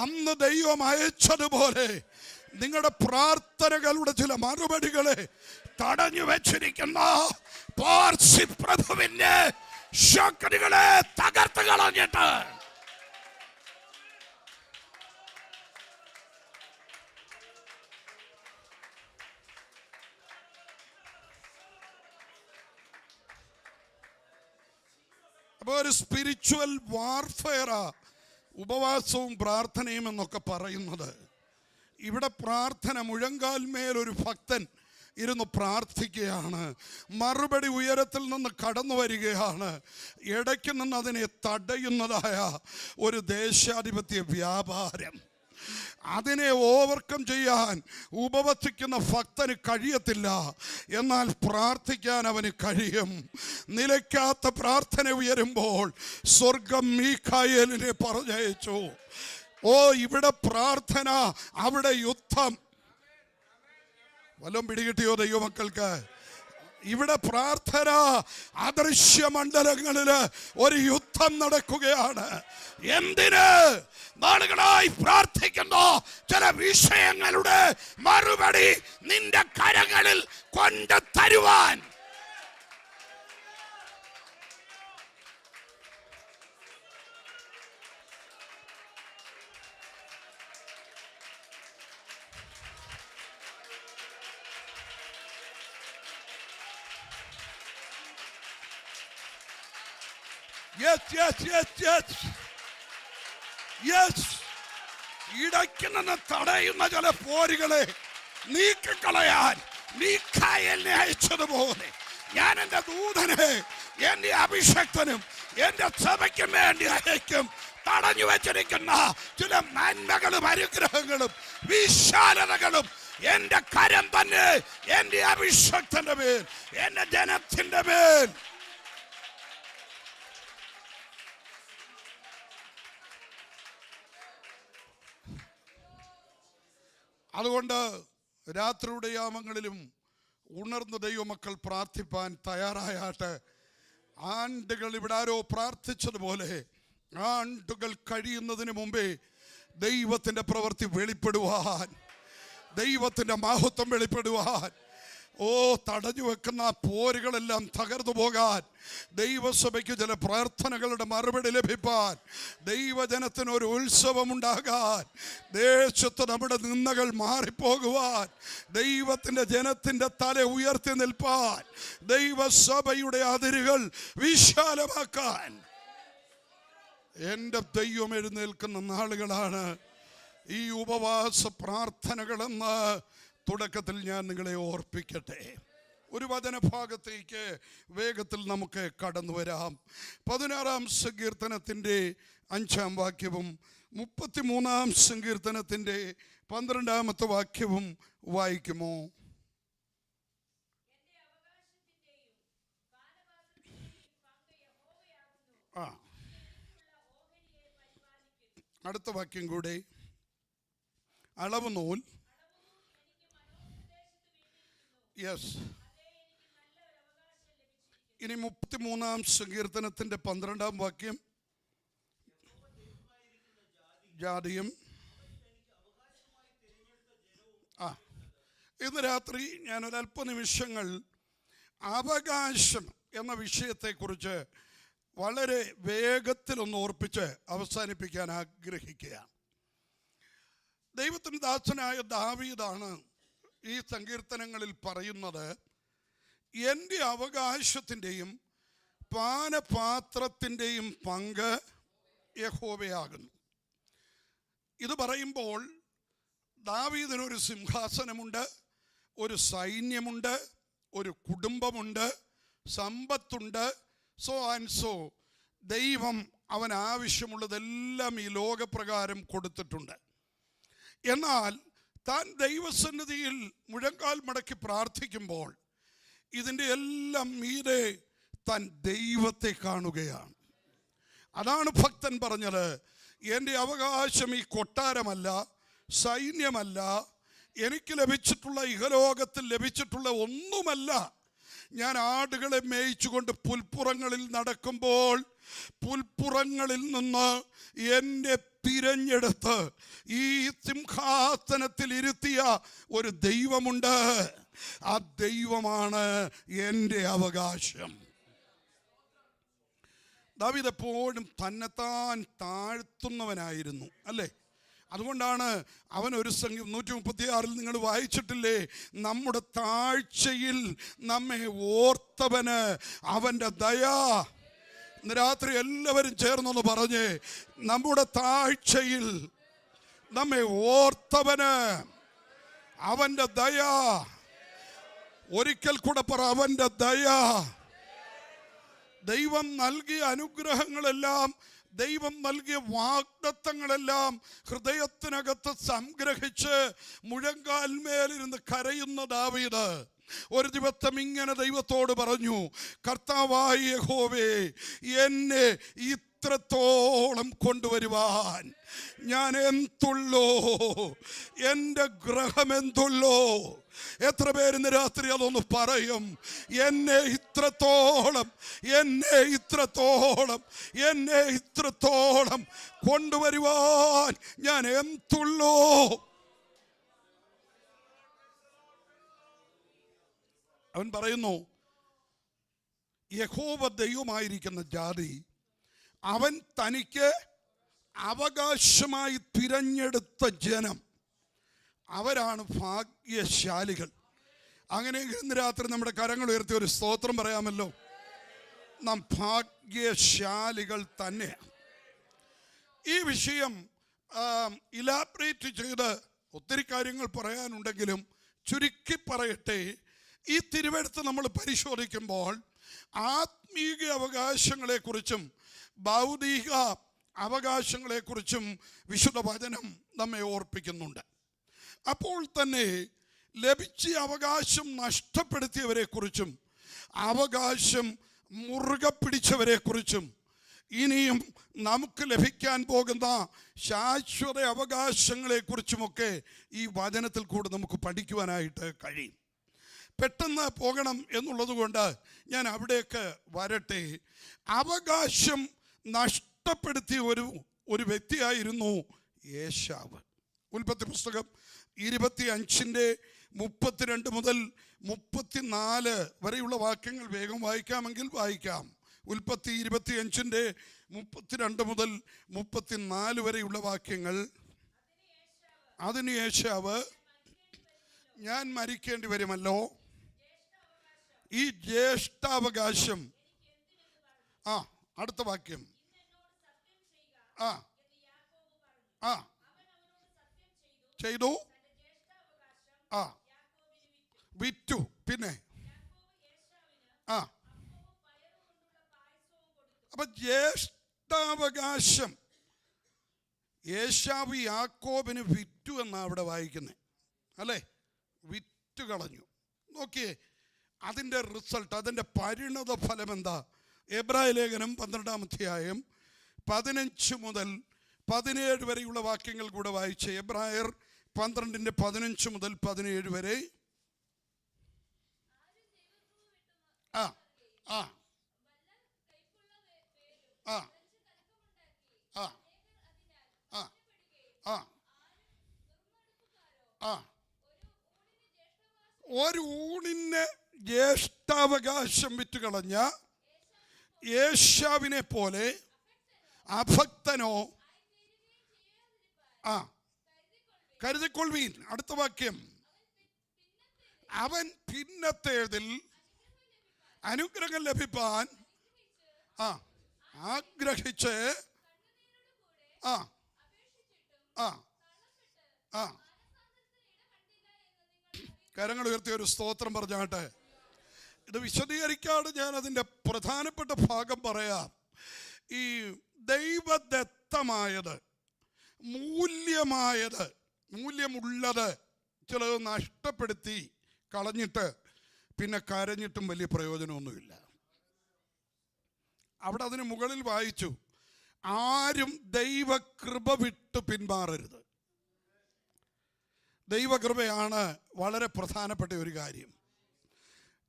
അന്ന് ദൈവം അയച്ചതുപോലെ നിങ്ങളുടെ പ്രാർത്ഥനകളുടെ ചില മറുപടികളെ തടഞ്ഞു വെച്ചിരിക്കുന്ന പാർസി പ്രഭുവിന്റെ ശക്തികളെ തകർത്ത് കളഞ്ഞിട്ട് അപ്പോൾ ഒരു സ്പിരിച്വൽ വാർഫെയറാ ഉപവാസവും പ്രാർത്ഥനയും എന്നൊക്കെ പറയുന്നത്. ഇവിടെ പ്രാർത്ഥന, മുഴങ്കാൽമേൽ ഒരു ഭക്തൻ ഇരുന്ന് പ്രാർത്ഥിക്കുകയാണ്, മറുപടി ഉയരത്തിൽ നിന്ന് കടന്നു വരികയാണ്. ഇടയ്ക്ക് നിന്ന് അതിനെ തടയുന്നതായ ഒരു ദേശാധിപത്യ വ്യാപാരം, അതിനെ ഓവർകം ചെയ്യാൻ ഉപവസിക്കുന്ന ഭക്തന് കഴിയത്തില്ല, എന്നാൽ പ്രാർത്ഥിക്കാൻ അവന് കഴിയും. നിലയ്ക്കാത്ത പ്രാർത്ഥന ഉയരുമ്പോൾ സ്വർഗം മീഖായേലിനെ പറഞ്ഞയച്ചു. ഓ, ഇവിടെ പ്രാർത്ഥന, അവിടെ യുദ്ധം. വല്ലതും പിടികിട്ടിയോ ദൈവമക്കൾക്ക്? ഇവിടെ പ്രാർത്ഥന, അദൃശ്യ മണ്ഡലങ്ങളിൽ ഒരു യുദ്ധം നടക്കുകയാണ്. എന്തിന്? നാളുകളായി പ്രാർത്ഥിക്കുന്ന ചില വിഷയങ്ങളുടെ മറുപടി നിന്റെ കരങ്ങളിൽ കൊണ്ട് തരുവാൻ. ഇടയ്ക്ക് നിന്ന് തടയുന്ന ചില പോരുകളെ നീക്കിക്കളയാൻ മീഖായേലിനെ അയച്ചതുപോലെ ഞാൻ എൻ്റെ ദൂതനെ എൻ്റെ അഭിഷക്തനും എൻ്റെ സഭയ്ക്കും വേണ്ടി അയക്കും. തടഞ്ഞു വെച്ചിരിക്കുന്ന ചില നന്മകളും അനുഗ്രഹങ്ങളും വിശാലതകളും എൻ്റെ കരം തന്നെ എൻ്റെ അഭിഷക്തന്റെ മേൽ, എൻ്റെ ജനത്തിൻ്റെ മേൽ. അതുകൊണ്ട് രാത്രിയുടെ യാമങ്ങളിലും ഉണർന്ന ദൈവമക്കൾ പ്രാർത്ഥിപ്പാൻ തയ്യാറായാട്ട്. ആണ്ടുകൾ ഇവിടെ ആരോ പ്രാർത്ഥിച്ചതുപോലെ ആണ്ടുകൾ കഴിയുന്നതിന് മുമ്പേ ദൈവത്തിൻ്റെ പ്രവൃത്തി വെളിപ്പെടുവാൻ, ദൈവത്തിൻ്റെ മഹത്വം വെളിപ്പെടുവാൻ, തടഞ്ഞു വെക്കുന്ന പോരുകളെല്ലാം തകർന്നു പോകാൻ, ദൈവസഭയ്ക്ക് ചില പ്രാർത്ഥനകളുടെ മറുപടി ലഭിപ്പാൻ, ദൈവജനത്തിന് ഒരു ഉത്സവമുണ്ടാകാൻ, ദേശത്ത് നമ്മുടെ നിന്ദകൾ മാറിപ്പോകുവാൻ, ദൈവത്തിൻ്റെ ജനത്തിൻ്റെ തല ഉയർത്തി നിൽപ്പാൻ, ദൈവസഭയുടെ അതിരുകൾ വിശാലമാക്കാൻ എൻ്റെ ദൈവം എഴുന്നേൽക്കുന്ന നാളുകളാണ് ഈ ഉപവാസ പ്രാർത്ഥനകളെന്ന് തുടക്കത്തിൽ ഞാൻ നിങ്ങളെ ഓർപ്പിക്കട്ടെ. ഒരു വചനഭാഗത്തേക്ക് വേഗത്തിൽ നമുക്ക് കടന്നു വരാം. 16-ാം സങ്കീർത്തനത്തിൻ്റെ 5-ാം വാക്യവും 33-ാം സങ്കീർത്തനത്തിൻ്റെ 12-ാമത്തെ വാക്യവും വായിക്കുമോ? അടുത്ത വാക്യം കൂടെ. അളവ് നൂൽ. യെസ്. ഇനി 33-ാം സങ്കീർത്തനത്തിൻ്റെ 12-ാം വാക്യം. ജാതിയും. ഇന്ന് രാത്രി ഞാനൊരല്പനിമിഷങ്ങൾ അവകാശം എന്ന വിഷയത്തെക്കുറിച്ച് വളരെ വേഗത്തിലൊന്ന് ഓർപ്പിച്ച് അവസാനിപ്പിക്കാൻ ആഗ്രഹിക്കുകയാണ്. ദൈവത്തിൻ്റെ ദാസനായ ദാവീദാണ് ഈ സങ്കീർത്തനങ്ങളിൽ പറയുന്നത്, എൻ്റെ അവകാശത്തിൻ്റെയും പാനപാത്രത്തിൻ്റെയും പങ്ക് യഹോവയാകുന്നു. ഇത് പറയുമ്പോൾ ദാവീദിനൊരു സിംഹാസനമുണ്ട്, ഒരു സൈന്യമുണ്ട്, ഒരു കുടുംബമുണ്ട്, സമ്പത്തുണ്ട്, സോ ആൻഡ് സോ. ദൈവം അവൻ ആവശ്യമുള്ളതെല്ലാം ഈ ലോകപ്രകാരം കൊടുത്തിട്ടുണ്ട്. എന്നാൽ താൻ ദൈവസന്നിധിയിൽ മുഴങ്കാൽ മടക്കി പ്രാർത്ഥിക്കുമ്പോൾ ഇതിൻ്റെ എല്ലാം മീതെ താൻ ദൈവത്തെ കാണുകയാണ്. അതാണ് ഭക്തൻ പറഞ്ഞത്, എൻ്റെ അവകാശം ഈ കൊട്ടാരമല്ല, സൈന്യമല്ല, എനിക്ക് ലഭിച്ചിട്ടുള്ള ഇഹലോകത്തിൽ ലഭിച്ചിട്ടുള്ള ഒന്നുമല്ല. ഞാൻ ആടുകളെ മേയിച്ചുകൊണ്ട് പുൽപ്പുറങ്ങളിൽ നടക്കുമ്പോൾ പുൽപ്പുറങ്ങളിൽ നിന്ന് എന്നെ തിരഞ്ഞെടുത്ത് ഈ സിംഹാസനത്തിൽ ഇരുത്തിയ ഒരു ദൈവമുണ്ട്. ആ ദൈവമാണ് എൻ്റെ അവകാശം. ദാവീദ് എപ്പോഴും തന്നെത്താൻ താഴ്ത്തുന്നവനായിരുന്നു, അല്ലേ? അതുകൊണ്ടാണ് അവൻ ഒരു 136 നിങ്ങൾ വായിച്ചിട്ടില്ലേ, നമ്മുടെ താഴ്ചയിൽ നമ്മെ ഓർത്തവന് അവൻ്റെ ദയ. ഇന്ന് രാത്രി എല്ലാവരും ചേർന്നൊന്ന് പറഞ്ഞേ, നമ്മുടെ താഴ്ചയിൽ നമ്മെ ഓർത്തവന് അവൻ്റെ ദയ. ഒരിക്കൽ കൂടെ പറ, അവൻ്റെ ദയ. ദൈവം നൽകിയ അനുഗ്രഹങ്ങളെല്ലാം, ദൈവം നൽകിയ വാഗ്ദത്തങ്ങളെല്ലാം ഹൃദയത്തിനകത്ത് സംഗ്രഹിച്ച് മുഴങ്കാൽമേലിരുന്ന് കരയുന്ന ദാവീദ് ഒരു ദിവസം ഇങ്ങനെ ദൈവത്തോട് പറഞ്ഞു, കർത്താവായ യഹോവേ, എന്നെ ഇത്രത്തോളം കൊണ്ടുവരുവാൻ ഞാൻ എന്തുള്ളോ, എൻ്റെ ഗ്രഹം എന്തുള്ളോ? എത്ര പേരിന്ന് രാത്രി അതൊന്ന് പറയും? എന്നെ ഇത്രത്തോളം, എന്നെ ഇത്രത്തോളം, എന്നെ ഇത്രത്തോളം കൊണ്ടുവരുവാൻ ഞാൻ എന്തുള്ളോ? അവൻ പറയുന്നു, യഹോവ ദൈവമായിരിക്കുന്ന ജാതി അവൻ തനിക്ക് അവകാശമായി തിരഞ്ഞെടുത്ത ജനം, അവരാണ് ഭാഗ്യശാലികൾ. അങ്ങനെയെങ്കിൽ ഇന്ന് രാത്രി നമ്മുടെ കരങ്ങൾ ഉയർത്തി ഒരു സ്തോത്രം പറയാമല്ലോ. നാം ഭാഗ്യശാലികൾ തന്നെയാണ്. ഈ വിഷയം ഇലാബറേറ്റ് ചെയ്ത് ഒത്തിരി കാര്യങ്ങൾ പറയാനുണ്ടെങ്കിലും ചുരുക്കി പറയട്ടെ. ഈ തിരുവെഴുത്ത് നമ്മൾ പരിശോധിക്കുമ്പോൾ ആത്മീക അവകാശങ്ങളെക്കുറിച്ചും ഭൗതിക അവകാശങ്ങളെക്കുറിച്ചും വിശുദ്ധ വചനം നമ്മെ ഓർപ്പിക്കുന്നുണ്ട്. അപ്പോൾ തന്നെ ലഭിച്ച അവകാശം നഷ്ടപ്പെടുത്തിയവരെക്കുറിച്ചും അവകാശം മുറുകെ പിടിച്ചവരെക്കുറിച്ചും ഇനിയും നമുക്ക് ലഭിക്കാൻ പോകുന്ന ശാശ്വത അവകാശങ്ങളെക്കുറിച്ചുമൊക്കെ ഈ വചനത്തിൽ കൂടെ നമുക്ക് പഠിക്കുവാനായിട്ട് കഴിയും. പെട്ടെന്ന് പോകണം എന്നുള്ളത് കൊണ്ട് ഞാൻ അവിടേക്ക് വരട്ടെ. അവകാശം നഷ്ട നഷ്ടപ്പെടുത്തിയ ഒരു വ്യക്തിയായിരുന്നു ഏശാവ്. ഉൽപ്പത്തി പുസ്തകം 25:32 മുതൽ 34 വരെയുള്ള വാക്യങ്ങൾ വേഗം വായിക്കാമെങ്കിൽ വായിക്കാം. ഉൽപ്പത്തി 25:32 മുതൽ 34 വരെയുള്ള വാക്യങ്ങൾ. അതിന് ഏശാവ്, ഞാൻ മരിക്കേണ്ടി വരുമല്ലോ, ഈ ജ്യേഷ്ഠാവകാശം. അടുത്ത വാക്യം. ചെയ്തു, വിറ്റു. പിന്നെ അപ്പൊ ജ്യേഷ്ഠാവകാശം ഏശാവ് യാക്കോബിന് വിറ്റു എന്നാണ് അവിടെ വായിക്കുന്നത്, അല്ലേ? വിറ്റു കളഞ്ഞു. നോക്കിയേ അതിൻ്റെ റിസൾട്ട്, അതിൻ്റെ പരിണത ഫലം എന്താ? എബ്രായ ലേഖനം 12-ാം അധ്യായം 15 മുതൽ 17 വരെയുള്ള വാക്യങ്ങൾ കൂടെ വായിച്ച്. എബ്രായർ 12:15 മുതൽ 17 വരെ. ഒരു ഊണിന് ജ്യേഷ്ഠാവകാശം വിറ്റുകളഞ്ഞ ഏശാവിനെ പോലെ അഭക്തനോ കരുതിക്കൊള്ളുവീൻ. അടുത്ത വാക്യം. അവൻ പിന്നത്തേതിൽ അനുഗ്രഹം ലഭിപ്പാൻ ആഗ്രഹിച്ച് കരങ്ങൾ ഉയർത്തിയ ഒരു സ്തോത്രം പറഞ്ഞാട്ടെ. ഇത് വിശദീകരിക്കാതെ ഞാൻ അതിൻ്റെ പ്രധാനപ്പെട്ട ഭാഗം പറയാം. ഈ ദൈവദത്തമായത്, മൂല്യമുള്ളത് ചിലത് നഷ്ടപ്പെടുത്തി കളഞ്ഞിട്ട് പിന്നെ കരഞ്ഞിട്ടും വലിയ പ്രയോജനമൊന്നുമില്ല. അവിടെ അതിന് മുകളിൽ വായിച്ചു, ആരും ദൈവകൃപ വിട്ട് പിന്മാറരുത്. ദൈവകൃപയാണ് വളരെ പ്രധാനപ്പെട്ട ഒരു കാര്യം.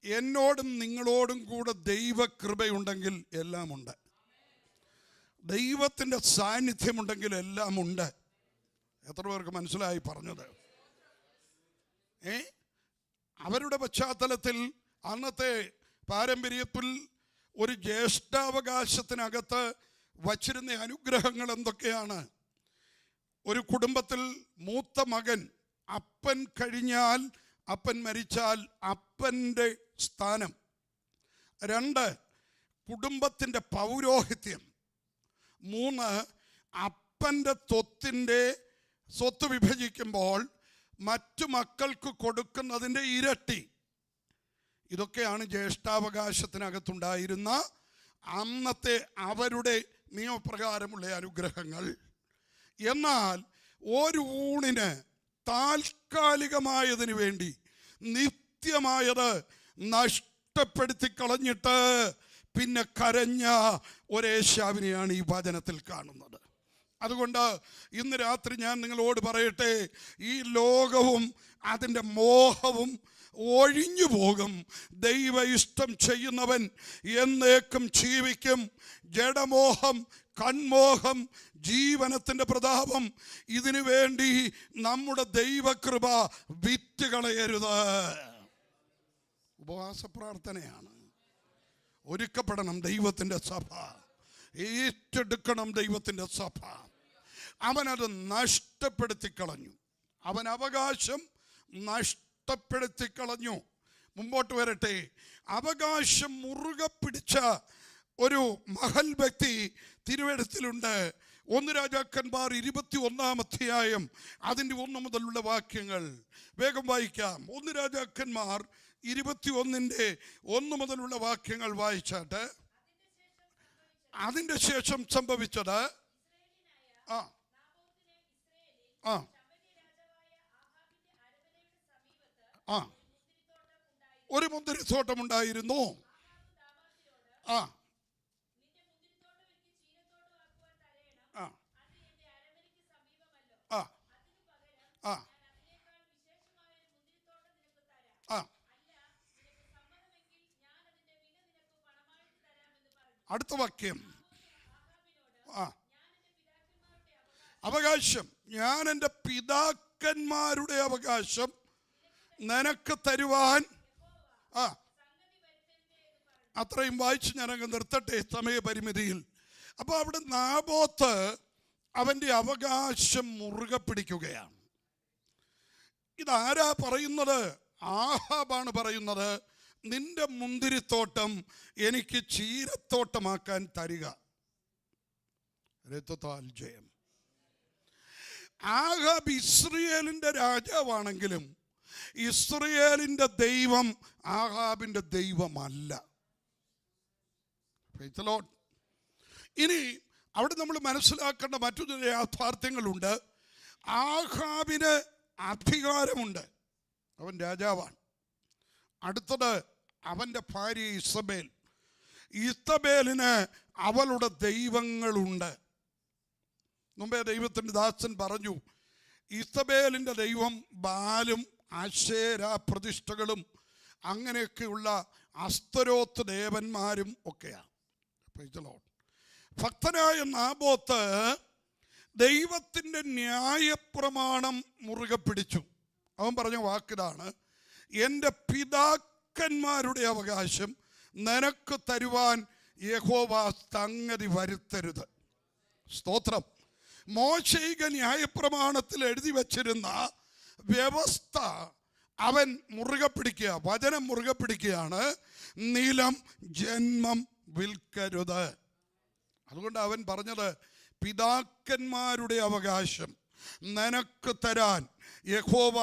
എന്നോടും നിങ്ങളോടും കൂടെ ദൈവകൃപയുണ്ടെങ്കിൽ എല്ലാമുണ്ട്. ദൈവത്തിൻ്റെ സാന്നിധ്യമുണ്ടെങ്കിൽ എല്ലാമുണ്ട്. എത്ര പേർക്ക് മനസ്സിലായി പറഞ്ഞത്? അവരുടെ പശ്ചാത്തലത്തിൽ അന്നത്തെ പാരമ്പര്യത്തിൽ ഒരു ജ്യേഷ്ഠാവകാശത്തിനകത്ത് വച്ചിരുന്ന അനുഗ്രഹങ്ങൾ എന്തൊക്കെയാണ്? ഒരു കുടുംബത്തിൽ മൂത്ത മകൻ, അപ്പൻ കഴിഞ്ഞാൽ, അപ്പൻ മരിച്ചാൽ അപ്പൻ്റെ സ്ഥാനം. 2, കുടുംബത്തിൻ്റെ പൗരോഹിത്യം. 3, അപ്പൻ്റെ സ്വത്ത് വിഭജിക്കുമ്പോൾ മറ്റു മക്കൾക്ക് കൊടുക്കുന്നതിൻ്റെ ഇരട്ടി. ഇതൊക്കെയാണ് ജ്യേഷ്ഠാവകാശത്തിനകത്തുണ്ടായിരുന്ന അന്നത്തെ അവരുടെ നിയമപ്രകാരമുള്ള അനുഗ്രഹങ്ങൾ. എന്നാൽ ഒരു ഊണിന് താൽക്കാലികമായതിനു വേണ്ടി നിത്യമായത് നഷ്ടപ്പെടുത്തി കളഞ്ഞിട്ട് പിന്നെ കരഞ്ഞ ഒരേശാവിനെയാണ് ഈ വചനത്തിൽ കാണുന്നത്. അതുകൊണ്ട് ഇന്ന് രാത്രി ഞാൻ നിങ്ങളോട് പറയട്ടെ, ഈ ലോകവും അതിൻ്റെ മോഹവും ഒഴിഞ്ഞു പോകും. ദൈവ ഇഷ്ടം ചെയ്യുന്നവൻ എന്നേക്കും ജീവിക്കും. ജഡമോഹം, കൺമോഹം, ജീവനത്തിൻ്റെ പ്രതാപം, ഇതിനു വേണ്ടി നമ്മുടെ ദൈവകൃപ വിറ്റുകളയരുത്. ഉപവാസ പ്രാർത്ഥനയാണ്. ഒരുക്കപ്പെടണം ദൈവത്തിൻ്റെ സഭ, ഏറ്റെടുക്കണം ദൈവത്തിൻ്റെ സഭ. അവനത് നഷ്ടപ്പെടുത്തി കളഞ്ഞു. അവൻ അവകാശം നഷ്ടപ്പെടുത്തി കളഞ്ഞു. മുമ്പോട്ട് വരട്ടെ. അവകാശം മുറുകെ പിടിച്ച ഒരു മഹൽ വ്യക്തി തിരുവെഴുത്തിലുണ്ട്. 1 രാജാക്കന്മാർ 21-ാം അധ്യായം അതിൻ്റെ 1 മുതലുള്ള വാക്യങ്ങൾ വേഗം വായിക്കാം. 1 രാജാക്കന്മാർ 21-ന്റെ 1 മുതലുള്ള വാക്യങ്ങൾ വായിച്ചാട്ട്. അതിൻ്റെ ശേഷം സംഭവിച്ചത് ഒരു മുന്തിരിത്തോട്ടം ഉണ്ടായിരുന്നു. അടുത്ത വാക്യം. ആ, അവകാശം, ഞാൻ എൻ്റെ പിതാക്കന്മാരുടെ അവകാശം നിനക്ക് തരുവാൻ. ആ, അത്രയും വായിച്ച് ഞാനങ്ങ് നിർത്തട്ടെ സമയപരിമിതിയിൽ. അപ്പോൾ അവിടെ നാബോത്ത് അവൻ്റെ അവകാശം മുറുകെ പിടിക്കുകയാണ്. ഇതാരാ പറയുന്നത്? ആഹാബാണ് പറയുന്നത്. നിന്റെ മുന്തിരിത്തോട്ടം എനിക്ക് ചീരത്തോട്ടമാക്കാൻ തരിക. രഥത്താൽ ജയം. ആഹാബ് ഇസ്രയേലിൻ്റെ രാജാവാണെങ്കിലും ഇസ്രയേലിൻ്റെ ദൈവം ആഹാബിൻ്റെ ദൈവമല്ല. ഇനി അവിടെ നമ്മൾ മനസ്സിലാക്കേണ്ട മറ്റൊരു യാഥാർത്ഥ്യങ്ങളുണ്ട്. ആഹാബിന് അധികാരമുണ്ട്, അവൻ രാജാവാണ്. അടുത്തത് അവൻ്റെ ഭാര്യ ഇസബേൽ. ഇസബേലിന് അവളുടെ ദൈവങ്ങളുണ്ട്. മുമ്പേ ദൈവത്തിൻ്റെ ദാസൻ പറഞ്ഞു, ഇസബേലിൻ്റെ ദൈവം ബാലും ആശേര പ്രതിഷ്ഠകളും അങ്ങനെയൊക്കെയുള്ള അസ്തരോത്ത് ദേവന്മാരും ഒക്കെയാണ്. ഭക്തനായ നാബോത്ത് ദൈവത്തിൻ്റെ ന്യായപ്രമാണം മുറുകെ പിടിച്ചു. അവൻ പറഞ്ഞ വാക്കിതാണ്, എൻ്റെ പിതാക്കന്മാരുടെ അവകാശം നിനക്ക് തരുവാൻ യഹോവ സംഗതി വരുത്തരുത്. സ്തോത്രം. മോശയിക ന്യായപ്രമാണത്തിൽ എഴുതി വച്ചിരുന്ന വ്യവസ്ഥ അവൻ മുറുകെ പിടിക്കുക, വചനം മുറുകെ പിടിക്കുകയാണ്. നിലം ജന്മം വിൽക്കരുത്. അതുകൊണ്ട് അവൻ പറഞ്ഞത്, പിതാക്കന്മാരുടെ അവകാശം നിനക്ക് തരാൻ യഹോവ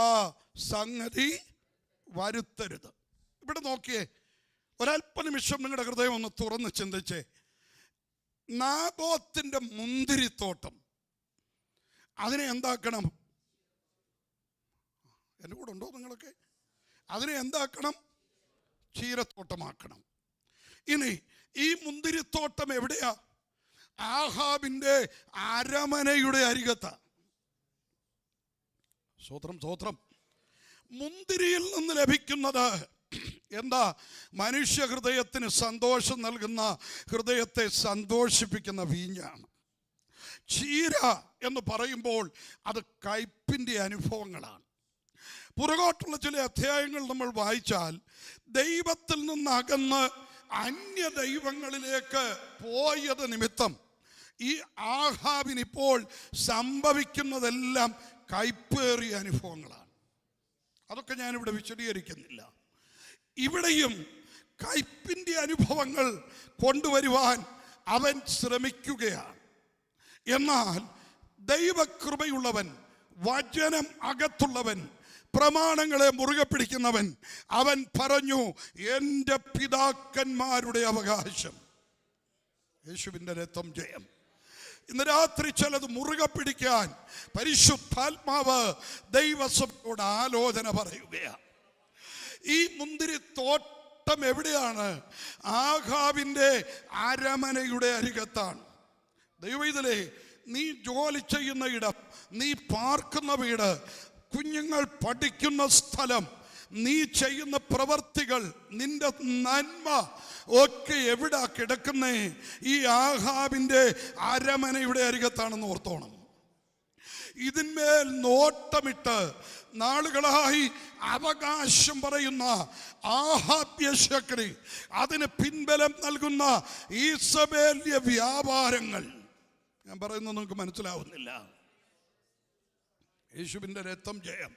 സംഗതി വരുത്തരുത്. ഇവിടെ നോക്കിയേ, ഒരല്പനിമിഷം നിങ്ങളുടെ ഹൃദയം ഒന്ന് തുറന്ന് ചിന്തിച്ചേ. നാബോത്തിന്റെ മുന്തിരിത്തോട്ടം, അതിനെ എന്താക്കണം? എൻ്റെ കൂടെ ഉണ്ടോ നിങ്ങളൊക്കെ? അതിനെ എന്താക്കണം? ചീരത്തോട്ടമാക്കണം. ഇനി ഈ മുന്തിരിത്തോട്ടം എവിടെയാ? ആഹാബിന്റെ അരമനയുടെ അരികത്താ. സ്തോത്രം, സ്തോത്രം. മുന്തിരിയിൽ നിന്ന് ലഭിക്കുന്നത് എന്താ? മനുഷ്യ ഹൃദയത്തിന് സന്തോഷം നൽകുന്ന, ഹൃദയത്തെ സന്തോഷിപ്പിക്കുന്ന വീഞ്ഞാണ്. ചീര എന്ന് പറയുമ്പോൾ അത് കയ്പിൻ്റെ അനുഭവങ്ങളാണ്. പുറകോട്ടുള്ള ചില അധ്യായങ്ങൾ നമ്മൾ വായിച്ചാൽ ദൈവത്തിൽ നിന്നകന്ന് അന്യ ദൈവങ്ങളിലേക്ക് പോയത് നിമിത്തം ഈ ആഹാബിനിപ്പോൾ സംഭവിക്കുന്നതെല്ലാം കയ്പേറിയ അനുഭവങ്ങളാണ്. അതൊക്കെ ഞാനിവിടെ വിശദീകരിക്കുന്നില്ല. ഇവിടെയും കയ്പിൻ്റെ അനുഭവങ്ങൾ കൊണ്ടുവരുവാൻ അവൻ ശ്രമിക്കുകയാണ്. എന്നാൽ ദൈവകൃപയുള്ളവൻ, വചനം അകത്തുള്ളവൻ, പ്രമാണങ്ങളെ മുറുകെ പിടിക്കുന്നവൻ, അവൻ പറഞ്ഞു, എൻ്റെ പിതാക്കന്മാരുടെ അവകാശം. യേശുവിൻ്റെ രക്തം ജയം. ഇന്ന് രാത്രി ചിലത് മുറുകെ പിടിക്കാൻ പരിശുദ്ധാത്മാവ് ദൈവസഭയോട് ആലോചന പറയുകയാണ്. ഈ മുന്തിരിത്തോട്ടം എവിടെയാണ്? ആഹാബിൻ്റെ അരമനയുടെ അരികത്താണ്. ദൈവത്തിലെ നീ ജോലി ചെയ്യുന്ന ഇടം, നീ പാർക്കുന്ന വീട്, കുഞ്ഞുങ്ങൾ പഠിക്കുന്ന സ്ഥലം, നീ ചെയ്യുന്ന പ്രവർത്തികൾ, നിന്റെ നന്മ ഒക്കെ എവിടാ കിടക്കുന്നേ? ഈ ആഹാബിൻ്റെ അരമനയുടെ അരികത്താണെന്ന് ഓർത്തോണം. ഇതിന്മേൽ നോട്ടമിട്ട് നാളുകളായി അവകാശം പറയുന്ന ആഹാബ്യ ശക്തി, അതിന് പിൻബലം നൽകുന്ന ഈസബേല്യ വ്യാപാരങ്ങൾ, ഞാൻ പറയുന്നത് നിങ്ങൾക്ക് മനസ്സിലാവുന്നില്ല. യേശുവിൻ്റെ രക്തം ജയം.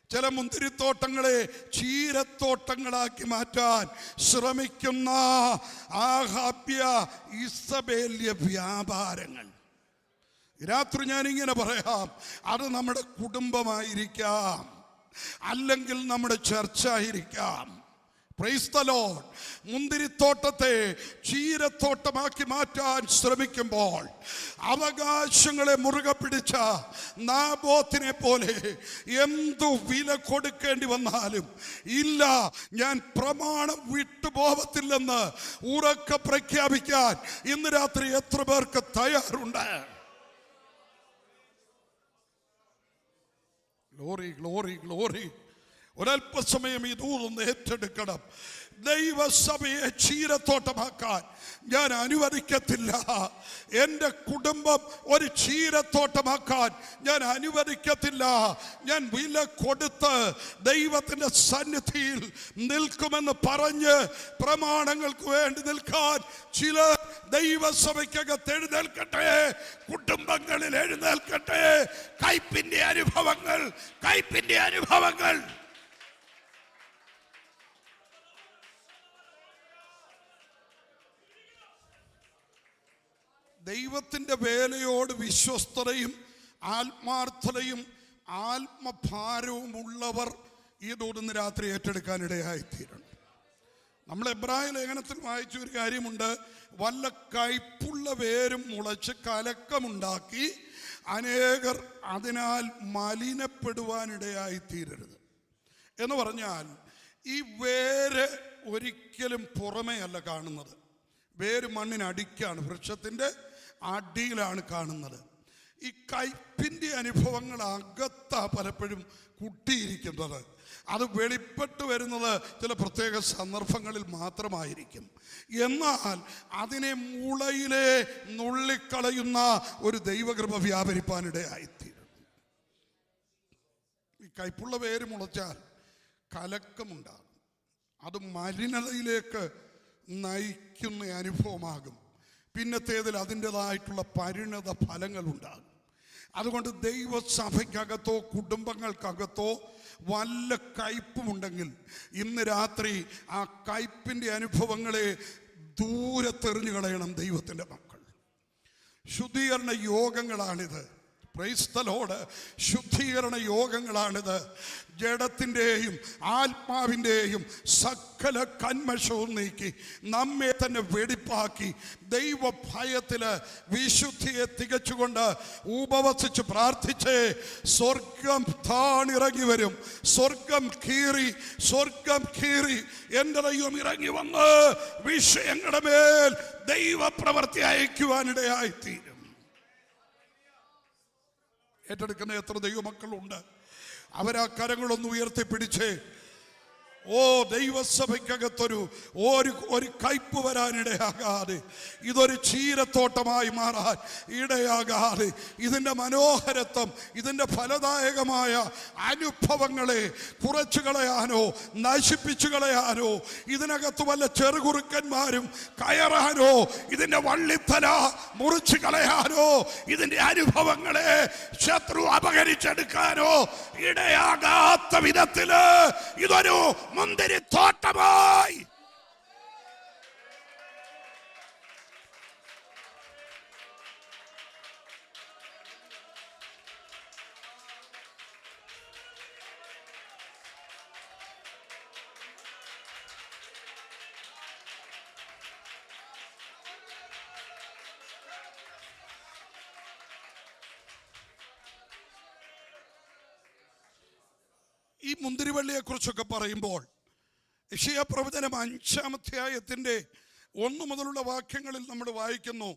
ചില മുന്തിരിത്തോട്ടങ്ങളെ ചീരത്തോട്ടങ്ങളാക്കി മാറ്റാൻ ശ്രമിക്കുന്ന ആഹാബ്യ ഈസബേല്യ വ്യാപാരങ്ങൾ. രാത്രി ഞാനിങ്ങനെ പറയാം, അത് നമ്മുടെ കുടുംബമായിരിക്കാം, അല്ലെങ്കിൽ നമ്മുടെ ചർച്ച ആയിരിക്കാം. Praise the Lord. മുന്തിരിത്തോട്ടത്തെ ചീരത്തോട്ടമാക്കി മാറ്റാൻ ശ്രമിക്കുമ്പോൾ അവകാശങ്ങളെ മുറുകെ പിടിച്ച നാബോത്തിനെ പോലെ എന്തു വില കൊടുക്കേണ്ടി വന്നാലും ഇല്ല, ഞാൻ പ്രമാണം വിട്ടുപോകത്തില്ലെന്ന് ഉറക്കെ പ്രഖ്യാപിക്കാൻ ഇന്ന് രാത്രി എത്ര പേർക്ക് തയ്യാറുണ്ട്? Glory, glory, glory. ഒരല്പ അല്പസമയം ഈ ദൂതൊന്ന് ഏറ്റെടുക്കണം. ദൈവസഭയെ ക്ഷീരത്തോട്ടമാക്കാൻ ഞാൻ അനുവദിക്കത്തില്ല. എൻ്റെ കുടുംബം ഒരു ക്ഷീരത്തോട്ടമാക്കാൻ ഞാൻ അനുവദിക്കത്തില്ല. ഞാൻ വില കൊടുത്ത് ദൈവത്തിൻ്റെ സന്നിധിയിൽ നിൽക്കുമെന്ന് പറഞ്ഞ് പ്രമാണങ്ങൾക്ക് വേണ്ടി നിൽക്കാൻ ചിലർ ദൈവസഭയ്ക്കകത്ത് എഴുന്നേൽക്കട്ടെ, കുടുംബങ്ങളിൽ എഴുന്നേൽക്കട്ടെ. കയ്പിന്റെ അനുഭവങ്ങൾ, കയ്പിന്റെ അനുഭവങ്ങൾ. ദൈവത്തിൻ്റെ വേലയോട് വിശ്വസ്തതയും ആത്മാർത്ഥതയും ആത്മഭാരവും ഉള്ളവർ ഈ ദൂതിന്ന് രാത്രി ഏറ്റെടുക്കാനിടയായിത്തീരണം. നമ്മൾ എബ്രായ ലേഖനത്തിൽ വായിച്ച ഒരു കാര്യമുണ്ട്, വല്ല കയ്പുള്ള വേരും മുളച്ച് കലക്കമുണ്ടാക്കി അനേകർ അതിനാൽ മലിനപ്പെടുവാനിടയായിത്തീരരുത് എന്ന് പറഞ്ഞാൽ, ഈ വേര് ഒരിക്കലും പുറമേ അല്ല കാണുന്നത്. വേര് മണ്ണിനടിക്കാണ്, വൃക്ഷത്തിൻ്റെ അടിയിലാണ് കാണുന്നത്. ഈ കയ്പിൻ്റെ അനുഭവങ്ങൾ അകത്താണ് പലപ്പോഴും കുട്ടിയിരിക്കുന്നത്. അത് വെളിപ്പെട്ട് വരുന്നത് ചില പ്രത്യേക സന്ദർഭങ്ങളിൽ മാത്രമായിരിക്കും. എന്നാൽ അതിനെ മുളയിലെ നുള്ളിക്കളയുന്ന ഒരു ദൈവകൃപ വ്യാപരിപ്പാനിടയായിത്തീരും. ഈ കയ്പുള്ള വേര് മുളച്ചാൽ കലക്കമുണ്ടാകും, അത് മലിനതയിലേക്ക് നയിക്കുന്ന അനുഭവമാകും. പിന്നത്തേതിൽ അതിൻ്റെതായിട്ടുള്ള പരിണത ഫലങ്ങളുണ്ടാകും. അതുകൊണ്ട് ദൈവസഭയ്ക്കകത്തോ കുടുംബങ്ങൾക്കകത്തോ വല്ല കയ്പുമുണ്ടെങ്കിൽ ഇന്ന് രാത്രി ആ കയ്പിൻ്റെ അനുഭവങ്ങളെ ദൂരത്തെറിഞ്ഞു കളയണം ദൈവത്തിൻ്റെ മക്കൾ. ശുദ്ധീകരണ യോഗങ്ങളാണിത്. Price the Lord. ശുദ്ധീകരണ യോഗങ്ങളാണിത്. ജഡത്തിൻ്റെയും ആത്മാവിൻ്റെയും സകല കന്മഷവും നീക്കി നമ്മെ തന്നെ വെടിപ്പാക്കി ദൈവഭയത്തിൽ വിശുദ്ധിയെ തികച്ചുകൊണ്ട് ഉപവസിച്ച് പ്രാർത്ഥിച്ച് സ്വർഗം താണിറങ്ങി വരും. സ്വർഗം കീറി എൻ്റെ ദൈവം ഇറങ്ങി വന്ന് വിഷയങ്ങളുടെ മേൽ ദൈവപ്രവൃത്തി അയക്കുവാനിടയായിത്തീരും. ഏറ്റെടുക്കുന്ന എത്ര ദൈവമക്കളുണ്ട്? അവരാ കരങ്ങളൊന്ന് ഉയർത്തിപ്പിടിച്ചേ. ഓ, ദൈവസഭയ്ക്കകത്തൊരു ഒരു കയ്പ് വരാനിടയാകാതെ, ഇതൊരു ക്ഷീരത്തോട്ടമായി മാറാൻ ഇടയാകാതെ, ഇതിൻ്റെ മനോഹരത്വം, ഇതിൻ്റെ ഫലദായകമായ അനുഭവങ്ങളെ കുറച്ചു കളയാനോ നശിപ്പിച്ചു കളയാനോ, ഇതിനകത്ത് വല്ല ചെറുകുറുക്കന്മാരും കയറാനോ, ഇതിൻ്റെ വള്ളിത്തല മുറിച്ചു കളയാനോ, ഇതിൻ്റെ അനുഭവങ്ങളെ ശത്രു അപഹരിച്ചെടുക്കാനോ ഇടയാകാത്ത വിധത്തില് ഇതൊരു മുന്തിരി തോട്ടമായി ഈ മുന്തിരിവള്ളിയെ കുറിച്ചൊക്കെ പറയുമ്പോൾ യെശയ്യാ പ്രവചനം 5-ാം അധ്യായത്തിൻ്റെ 1 മുതലുള്ള വാക്യങ്ങളിൽ നമ്മൾ വായിക്കുന്നു,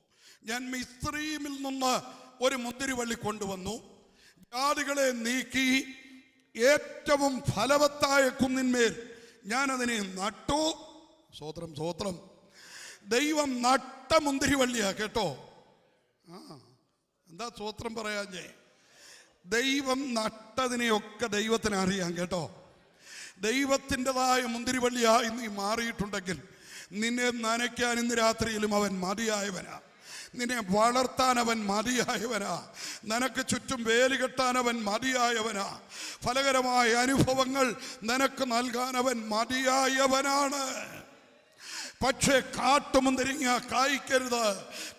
ഞാൻ മിസ്രയീമിൽ നിന്ന് ഒരു മുന്തിരിവള്ളി കൊണ്ടുവന്നു, ജാതികളെ നീക്കി ഏറ്റവും ഫലവത്തായ കുന്നിന്മേൽ ഞാൻ അതിനെ നട്ടു. സ്വോത്രം സ്വോത്രം. ദൈവം നട്ട മുന്തിരിവള്ളിയാ കേട്ടോ. എന്താ സ്വോത്രം പറയാഞ്ഞേ? ദൈവം നട്ടതിനെയൊക്കെ ദൈവത്തിന് അറിയാം കേട്ടോ. ദൈവത്തിൻ്റെതായ മുന്തിരിവള്ളിയായി നീ മാറിയിട്ടുണ്ടെങ്കിൽ നിന്നെ നനയ്ക്കാൻ ഇന്ന് രാത്രിയിലും അവൻ മതിയായവനാ. നിന്നെ വളർത്താൻ അവൻ മതിയായവനാ. നിനക്ക് ചുറ്റും വേലി കെട്ടാൻ അവൻ മതിയായവനാ. ഫലകരമായ അനുഭവങ്ങൾ നിനക്ക് നൽകാൻ അവൻ മതിയായവനാണ്. പക്ഷേ കാട്ടുമുന്തിരിങ്ങ കായ്ക്കരുത്.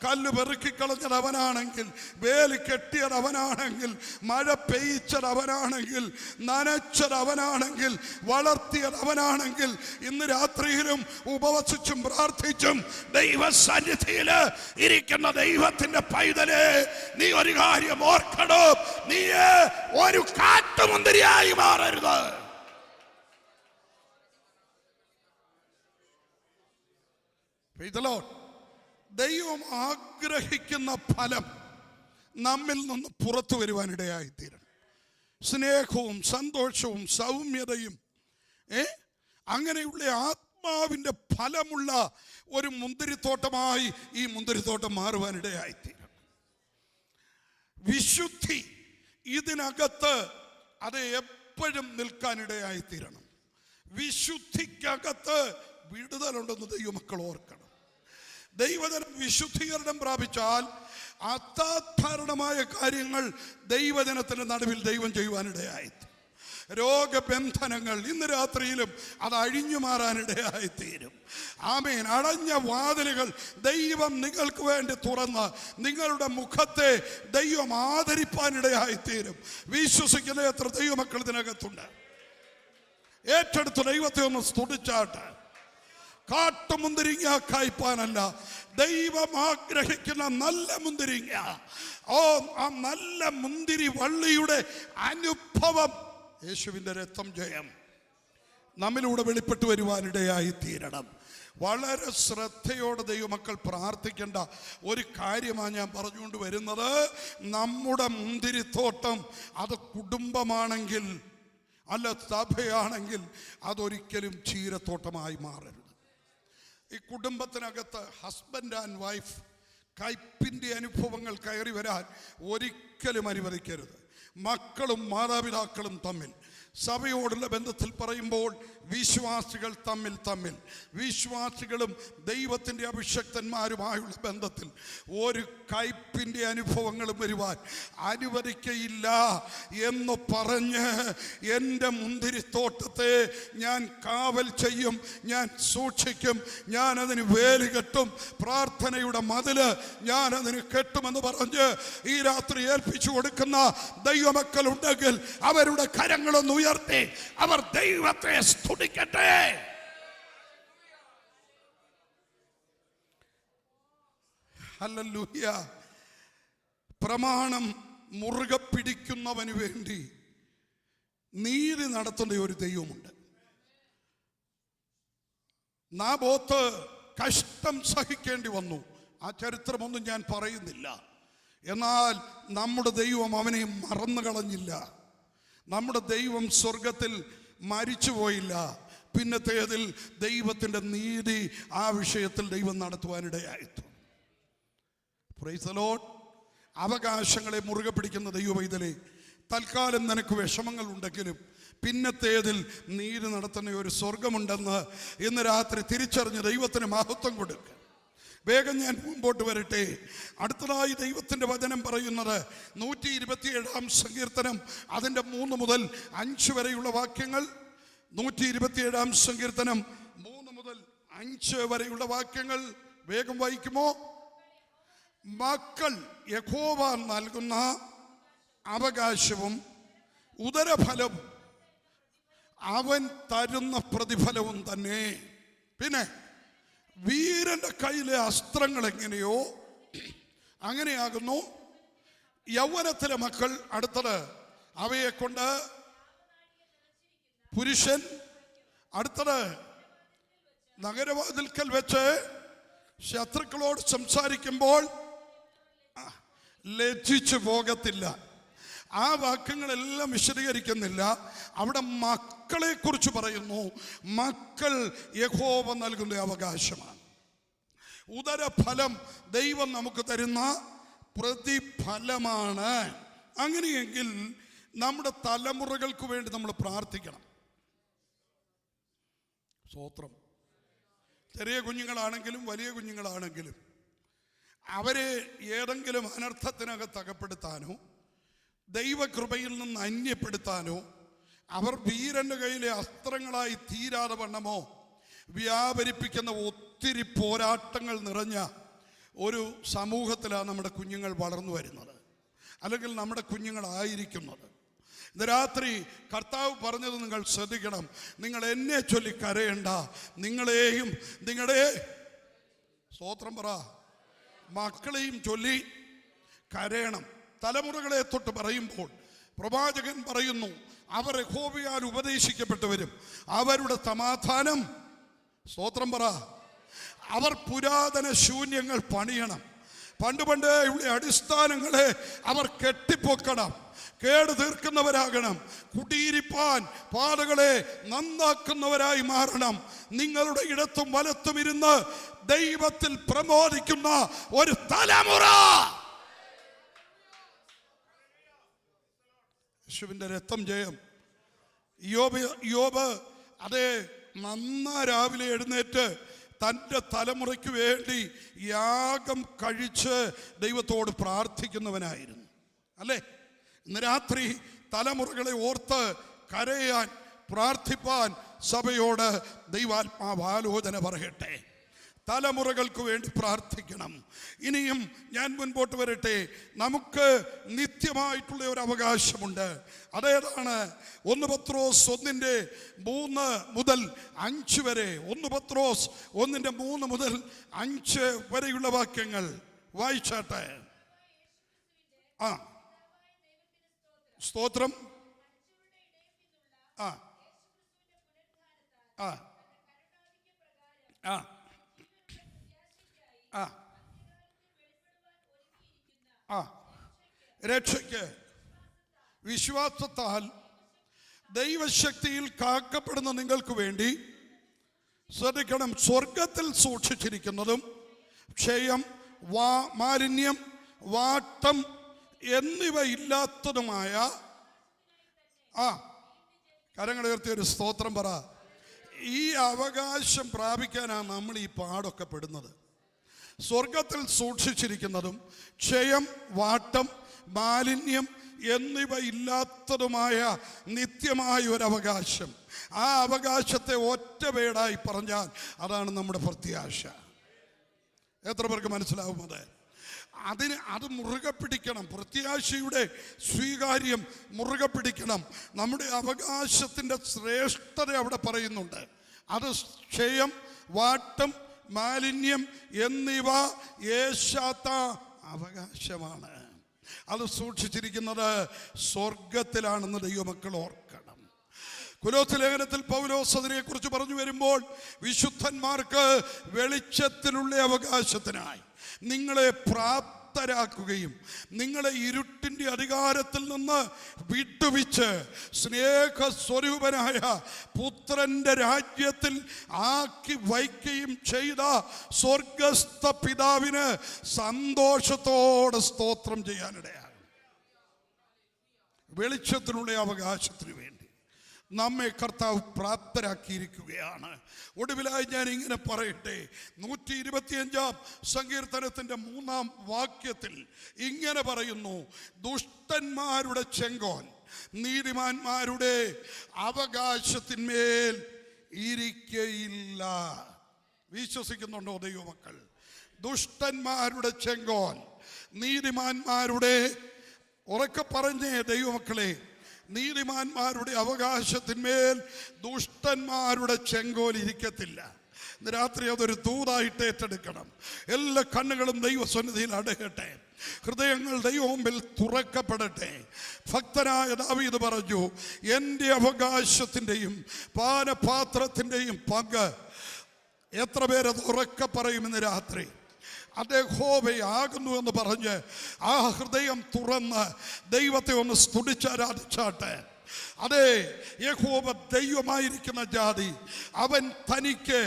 കല്ല് പെറുക്കിക്കളഞ്ഞത് അവനാണെങ്കിൽ, വേലി കെട്ടിയത് അവനാണെങ്കിൽ, മഴ പെയ്ച്ചത് അവനാണെങ്കിൽ, നനച്ചത് അവനാണെങ്കിൽ, വളർത്തിയത് അവനാണെങ്കിൽ, ഇന്ന് രാത്രിയിലും ഉപവസിച്ചും പ്രാർത്ഥിച്ചും ദൈവസന്നിധിയിൽ ഇരിക്കുന്ന ദൈവത്തിന്റെ പൈതലേ, നീ ഒരു കാര്യം ഓർക്കണം, നീ ഒരു കാട്ടുമുന്തിരിയായി മാറരുത്. ദൈവം ആഗ്രഹിക്കുന്ന ഫലം നമ്മിൽ നിന്ന് പുറത്തു വരുവാനിടയായിത്തീരണം. സ്നേഹവും സന്തോഷവും സൗമ്യതയും അങ്ങനെയുള്ള ആത്മാവിൻ്റെ ഫലമുള്ള ഒരു മുന്തിരിത്തോട്ടമായി ഈ മുന്തിരിത്തോട്ടം മാറുവാനിടയായിത്തീരണം. വിശുദ്ധി ഇതിനകത്ത് അത് എപ്പോഴും നിൽക്കാനിടയായിത്തീരണം. വിശുദ്ധിക്കകത്ത് വിടുതലുണ്ടെന്ന് ദൈവമക്കൾ ഓർക്കണം. ദൈവജനം വിശുദ്ധീകരണം പ്രാപിച്ചാൽ അസാധാരണമായ കാര്യങ്ങൾ ദൈവജനത്തിൻ്റെ നടുവിൽ ദൈവം ചെയ്യുവാനിടയായിത്തീരും. രോഗബന്ധനങ്ങൾ ഇന്ന് രാത്രിയിലും അത് അഴിഞ്ഞു മാറാനിടയായിത്തീരും. ആമേൻ. അടഞ്ഞ വാതിലുകൾ ദൈവം നിങ്ങൾക്ക് വേണ്ടി തുറന്ന് നിങ്ങളുടെ മുഖത്തെ ദൈവം ആദരിപ്പാനിടയായിത്തീരും. വിശ്വസിക്കുന്ന എത്ര ദൈവമക്കൾ ഇതിനകത്തുണ്ട്? ഏറ്റെടുത്ത് ദൈവത്തെ ഒന്ന് സ്തുതിച്ചാട്ട്. കാട്ടുമുന്തിരിങ്ങ കായ്പാനല്ല, ദൈവം ആഗ്രഹിക്കുന്ന നല്ല മുന്തിരിങ്ങ, ആ നല്ല മുന്തിരി വള്ളിയുടെ അനുഭവം, യേശുവിൻ്റെ രക്തം ജയം നമ്മിലൂടെ വെളിപ്പെട്ടു വരുവാനിടയായി തീരണം. വളരെ ശ്രദ്ധയോടെ ദൈവമക്കൾ പ്രാർത്ഥിക്കേണ്ട ഒരു കാര്യമാണ് ഞാൻ പറഞ്ഞുകൊണ്ട് വരുന്നത്. നമ്മുടെ മുന്തിരിത്തോട്ടം അത് കുടുംബമാണെങ്കിൽ അല്ല സഭയാണെങ്കിൽ അതൊരിക്കലും ചീരത്തോട്ടമായി മാറരുത്. ഈ കുടുംബത്തിനകത്ത് ഹസ്ബൻഡ് ആൻഡ് വൈഫ് കയ്പിൻ്റെ അനുഭവങ്ങൾ കയറി വരാൻ ഒരിക്കലും അനുവദിക്കരുത്. മക്കളും മാതാപിതാക്കളും തമ്മിൽ, സഭയോടുള്ള ബന്ധത്തിൽ പറയുമ്പോൾ വിശ്വാസികൾ തമ്മിൽ വിശ്വാസികളും ദൈവത്തിൻ്റെ അഭിഷക്തന്മാരുമായുള്ള ബന്ധത്തിൽ ഒരു കയ്പിൻ്റെ അനുഭവങ്ങളും വരുവാൻ അനുവദിക്കയില്ല എന്ന് പറഞ്ഞ് എൻ്റെ മുന്തിരിത്തോട്ടത്തെ ഞാൻ കാവൽ ചെയ്യും, ഞാൻ സൂക്ഷിക്കും, ഞാനതിന് വേലി കെട്ടും, പ്രാർത്ഥനയുടെ മതില് ഞാനതിന് കെട്ടുമെന്ന് പറഞ്ഞ് ഈ രാത്രി ഏൽപ്പിച്ചു കൊടുക്കുന്ന ദൈവമക്കളുണ്ടെങ്കിൽ അവരുടെ കരങ്ങളൊന്ന് ഉയർത്തി അവർ ദൈവത്തെ സ്തുതിക്കട്ടെ. ഹല്ലേലൂയ. പ്രമാണം മുറുകെ പിടിക്കുന്നവന് വേണ്ടി നീതി നടത്തുന്ന ഒരു ദൈവമുണ്ട്. നാബോത്ത് കഷ്ടം സഹിക്കേണ്ടി വന്നു. ആ ചരിത്രമൊന്നും ഞാൻ പറയുന്നില്ല. എന്നാൽ നമ്മുടെ ദൈവം അവനെ മറന്നു കളഞ്ഞില്ല. നമ്മുടെ ദൈവം സ്വർഗത്തിൽ മരിച്ചുപോയില്ല. പിന്നത്തേതിൽ ദൈവത്തിൻ്റെ നീതി ആ വിഷയത്തിൽ ദൈവം നടത്തുവാനിടയായിത്തു. Price the Lord. അവകാശങ്ങളെ മുറുകെ പിടിക്കുന്ന ദൈവവൈതലേ, തൽക്കാലം നിനക്ക് വിഷമങ്ങൾ ഉണ്ടെങ്കിലും പിന്നത്തേതിൽ നീതി നടത്തുന്ന ഒരു സ്വർഗമുണ്ടെന്ന് ഇന്ന് രാത്രി തിരിച്ചറിഞ്ഞ് ദൈവത്തിന് മഹത്വം കൊടുക്കുക. വേഗം ഞാൻ മുമ്പോട്ട് വരട്ടെ. അടുത്തതായി ദൈവത്തിൻ്റെ വചനം പറയുന്നത് 127 സങ്കീർത്തനം അതിൻ്റെ 3 മുതൽ 5 വരെയുള്ള വാക്യങ്ങൾ. 127 സങ്കീർത്തനം 3 മുതൽ 5 വരെയുള്ള വാക്യങ്ങൾ വേഗം വായിക്കുമോ? മക്കൾ യഹോവ നൽകുന്ന അവകാശവും ഉദരഫലവും അവൻ തരുന്ന പ്രതിഫലവും തന്നെ. പിന്നെ വീരന്റെ കയ്യിലെ അസ്ത്രങ്ങൾ എങ്ങനെയോ അങ്ങനെയാകുന്നു യൗവനത്തിലെ മക്കൾ. അടുത്തത് അവയെ കൊണ്ട് പുരുഷൻ. അടുത്തത് നഗരവാതിൽക്കൽ വെച്ച് ശത്രുക്കളോട് സംസാരിക്കുമ്പോൾ ലജ്ജിച്ചു പോകത്തില്ല. ആ വാക്യങ്ങളെല്ലാം വിശദീകരിക്കുന്നില്ല. അവിടെ മക്കളെ കുറിച്ച് പറയുന്നു. മക്കൾ യഹോവ നൽകുന്ന അവകാശമാണ്. ഉദരഫലം ദൈവം നമുക്ക് തരുന്ന പ്രതിഫലമാണ്. അങ്ങനെയെങ്കിൽ നമ്മുടെ തലമുറകൾക്ക് വേണ്ടി നമ്മൾ പ്രാർത്ഥിക്കണം. സ്തോത്രം. ചെറിയ കുഞ്ഞുങ്ങളാണെങ്കിലും വലിയ കുഞ്ഞുങ്ങളാണെങ്കിലും അവരെ ഏതെങ്കിലും അനർത്ഥത്തിനകത്ത് അകപ്പെടുത്താനോ ദൈവകൃപയിൽ നിന്ന് അന്യപ്പെടുത്താനോ അവർ വീരന്റെ കയ്യിലെ അസ്ത്രങ്ങളായി തീരാതെ വണ്ണമോ വ്യാപരിപ്പിക്കുന്ന ഒത്തിരി പോരാട്ടങ്ങൾ നിറഞ്ഞ ഒരു സമൂഹത്തിലാണ് നമ്മുടെ കുഞ്ഞുങ്ങൾ വളർന്നു വരുന്നത്, അല്ലെങ്കിൽ നമ്മുടെ കുഞ്ഞുങ്ങളായിരിക്കുന്നത്. ഇന്ന് രാത്രി കർത്താവ് പറഞ്ഞത് നിങ്ങൾ ശ്രദ്ധിക്കണം. നിങ്ങൾ എന്നെ ചൊല്ലി കരയണ്ട, നിങ്ങളെയും നിങ്ങളുടെ സ്തോത്രം പറ മക്കളെയും ചൊല്ലി കരയണം. തലമുറകളെ തൊട്ട് പറയുമ്പോൾ പ്രവാചകൻ പറയുന്നു, അവർ യഹോവയാൽ ഉപദേശിക്കപ്പെട്ടവരും അവരുടെ സമാധാനം, സ്തോത്രം പറ, അവർ പുരാതന ശൂന്യങ്ങൾ പണിയണം. പണ്ടുപണ്ടേയുള്ള അടിസ്ഥാനങ്ങളെ അവർ കെട്ടിപ്പൊക്കണം, കേട് തീർക്കുന്നവരാകണം, കുടിയിരിപ്പാൻ പാതകളെ നന്നാക്കുന്നവരായി മാറണം. നിങ്ങളുടെ ഇടത്തും വലത്തും ഇരുന്ന് ദൈവത്തിൽ പ്രമോദിക്കുന്ന ഒരു തലമുറ. യേശുവിന്റെ രക്തം ജയം. യോബ് അതേ രാവിലെ എഴുന്നേറ്റ് തൻ്റെ തലമുറയ്ക്ക് വേണ്ടി യാഗം കഴിച്ച് ദൈവത്തോട് പ്രാർത്ഥിക്കുന്നവനായിരുന്നു, അല്ലേ? ഇന്ന് രാത്രി തലമുറകളെ ഓർത്ത് കരയാൻ, പ്രാർത്ഥിപ്പാൻ സഭയോട് ദൈവാത്മാവ് ആലോചന പറയട്ടെ. തലമുറകൾക്ക് വേണ്ടി പ്രാർത്ഥിക്കണം. ഇനിയും ഞാൻ മുൻപോട്ട് വരട്ടെ. നമുക്ക് നിത്യമായിട്ടുള്ള ഒരു അവകാശമുണ്ട്. അതേതാണ്? 1 പത്രോസ് 1:3 മുതൽ 5 വരെ. 1 പത്രോസ് 1:3 മുതൽ 5 വരെയുള്ള വാക്യങ്ങൾ വായിച്ചാട്ടെ. സ്തോത്രം. രക്ഷയ്ക്ക് വിശ്വാസത്താൽ ദൈവശക്തിയിൽ കാക്കപ്പെടുന്ന നിങ്ങൾക്ക് വേണ്ടി ശ്രദ്ധിക്കണം, സ്വർഗത്തിൽ സൂക്ഷിച്ചിരിക്കുന്നതും ക്ഷയം, മാലിന്യം, വാട്ടം എന്നിവ ഇല്ലാത്തതുമായ കരങ്ങൾ ഉയർത്തി ഒരു സ്തോത്രം പറ. ഈ അവകാശം പ്രാപിക്കാനാണ് നമ്മൾ ഈ പാടൊക്കെ പെടുന്നത്. സ്വർഗത്തിൽ സൂക്ഷിച്ചിരിക്കുന്നതും ക്ഷയം, വാട്ടം, മാലിന്യം എന്നിവ ഇല്ലാത്തതുമായ നിത്യമായ ഒരു അവകാശം. ആ അവകാശത്തെ ഒറ്റ പേടായി പറഞ്ഞാൽ അതാണ് നമ്മുടെ പ്രത്യാശ. എത്ര പേർക്ക് മനസ്സിലാവും? അത് മുറുകെ പിടിക്കണം. പ്രത്യാശയുടെ സ്വീകാര്യം മുറുകെ പിടിക്കണം. നമ്മുടെ അവകാശത്തിൻ്റെ ശ്രേഷ്ഠത അവിടെ പറയുന്നുണ്ട്. അത് ക്ഷയം, വാട്ടം, മാലിന്യം എന്നിവ യേശാത്ത അവകാശമാണ്. അത് സൂക്ഷിച്ചിരിക്കുന്നത് സ്വർഗത്തിലാണെന്ന് ദൈവമക്കൾ ഓർക്കണം. കൊലോസ്യ ലേഖനത്തിൽ പൗലോസ് അതിനെക്കുറിച്ച് പറഞ്ഞു വരുമ്പോൾ, വിശുദ്ധന്മാർക്ക് വെളിച്ചത്തിലുള്ള അവകാശത്തിനായി നിങ്ങളെ പ്രാപ്തരാക്കുകയും നിങ്ങളെ ഇരുട്ടിൻ്റെ അധികാരത്തിൽ നിന്ന് വിട്ടുവിച്ച് സ്നേഹസ്വരൂപനായ പുത്രന്റെ രാജ്യത്തിൽ ആക്കി വയ്ക്കുകയും ചെയ്ത സ്വർഗസ്ഥ പിതാവിന് സന്തോഷത്തോടെ സ്തോത്രം ചെയ്യാനിടയാണ്. വെളിച്ചത്തിനുള്ള അവകാശത്തിന് വേണ്ടി നമ്മെ കർത്താവ് പ്രാപ്തരാക്കിയിരിക്കുകയാണ്. ഒടുവിലായി ഞാൻ ഇങ്ങനെ പറയട്ടെ, 125 സങ്കീർത്തനത്തിൻ്റെ 3 വാക്യത്തിൽ ഇങ്ങനെ പറയുന്നു, ദുഷ്ടന്മാരുടെ ചെങ്കോൽ നീതിമാന്മാരുടെ അവകാശത്തിന്മേൽ ഇരിക്കയില്ല. വിശ്വസിക്കുന്നുണ്ടോ ദൈവമക്കൾ? ദുഷ്ടന്മാരുടെ ചെങ്കോൽ നീതിമാന്മാരുടെ, ഉറക്കെ പറഞ്ഞേ ദൈവമക്കളെ, നീതിമാന്മാരുടെ അവകാശത്തിന്മേൽ ദുഷ്ടന്മാരുടെ ചെങ്കോൽ ഇരിക്കത്തില്ല. ഇന്ന് രാത്രി അതൊരു ദൂതായിട്ട് ഏറ്റെടുക്കണം. എല്ലാ കണ്ണുകളും ദൈവസന്നിധിയിൽ അടയട്ടെ, ഹൃദയങ്ങൾ ദൈവമുമ്പിൽ തുറക്കപ്പെടട്ടെ. ഭക്തനായ ദാവീദ് പറഞ്ഞു, എൻ്റെ അവകാശത്തിൻ്റെയും പാനപാത്രത്തിൻ്റെയും പങ്ക്. എത്ര പേരത് ഉറക്കെ പറയുമെന്ന് രാത്രി? അത് യഹോവയാകുന്നു എന്ന് പറഞ്ഞ് ആ ഹൃദയം തുറന്ന് ദൈവത്തെ ഒന്ന് സ്തുതിച്ചാരാധിച്ചാട്ടെ. അതെ, യഹോവ ദൈവമായിരിക്കുന്ന ജാതി, അവൻ തനിക്ക്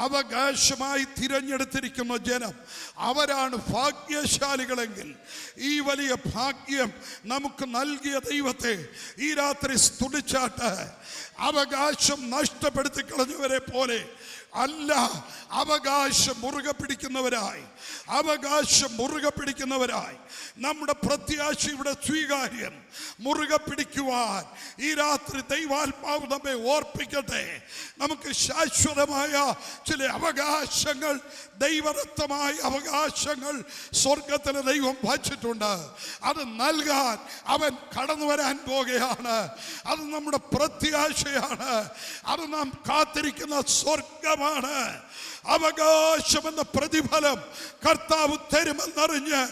അവകാശമായി തിരഞ്ഞെടുത്തിരിക്കുന്ന ജനം, അവരാണ് ഭാഗ്യശാലികളെങ്കിൽ ഈ വലിയ ഭാഗ്യം നമുക്ക് നൽകിയ ദൈവത്തെ ഈ രാത്രി സ്തുതിച്ചാട്ട്. അവകാശം നഷ്ടപ്പെടുത്തി കളഞ്ഞവരെ പോലെ അല്ല, അവകാശം മുറുകെ പിടിക്കുന്നവരായി, അവകാശം മുറുകെ പിടിക്കുന്നവരായി നമ്മുടെ പ്രത്യാശയുടെ സ്വീകാര്യം മുറുകെ പിടിക്കുവാൻ ഈ രാത്രി ദൈവാത്മാവ് നമ്മെ ഓർപ്പിക്കട്ടെ. നമുക്ക് ശാശ്വതമായ ചില അവകാശങ്ങൾ, ദൈവദത്തമായ അവകാശങ്ങൾ സ്വർഗത്തിലെ ദൈവം വച്ചിട്ടുണ്ട്. അത് നൽകാൻ അവൻ കടന്നു വരാൻ പോകുകയാണ്. അത് നമ്മുടെ പ്രത്യാശയാണ്. അത് നാം കാത്തിരിക്കുന്ന സ്വർഗമാണ്. അവകാശമെന്ന പ്രതിഫലം കർത്താവ് തരുമെന്നറിഞ്ഞ്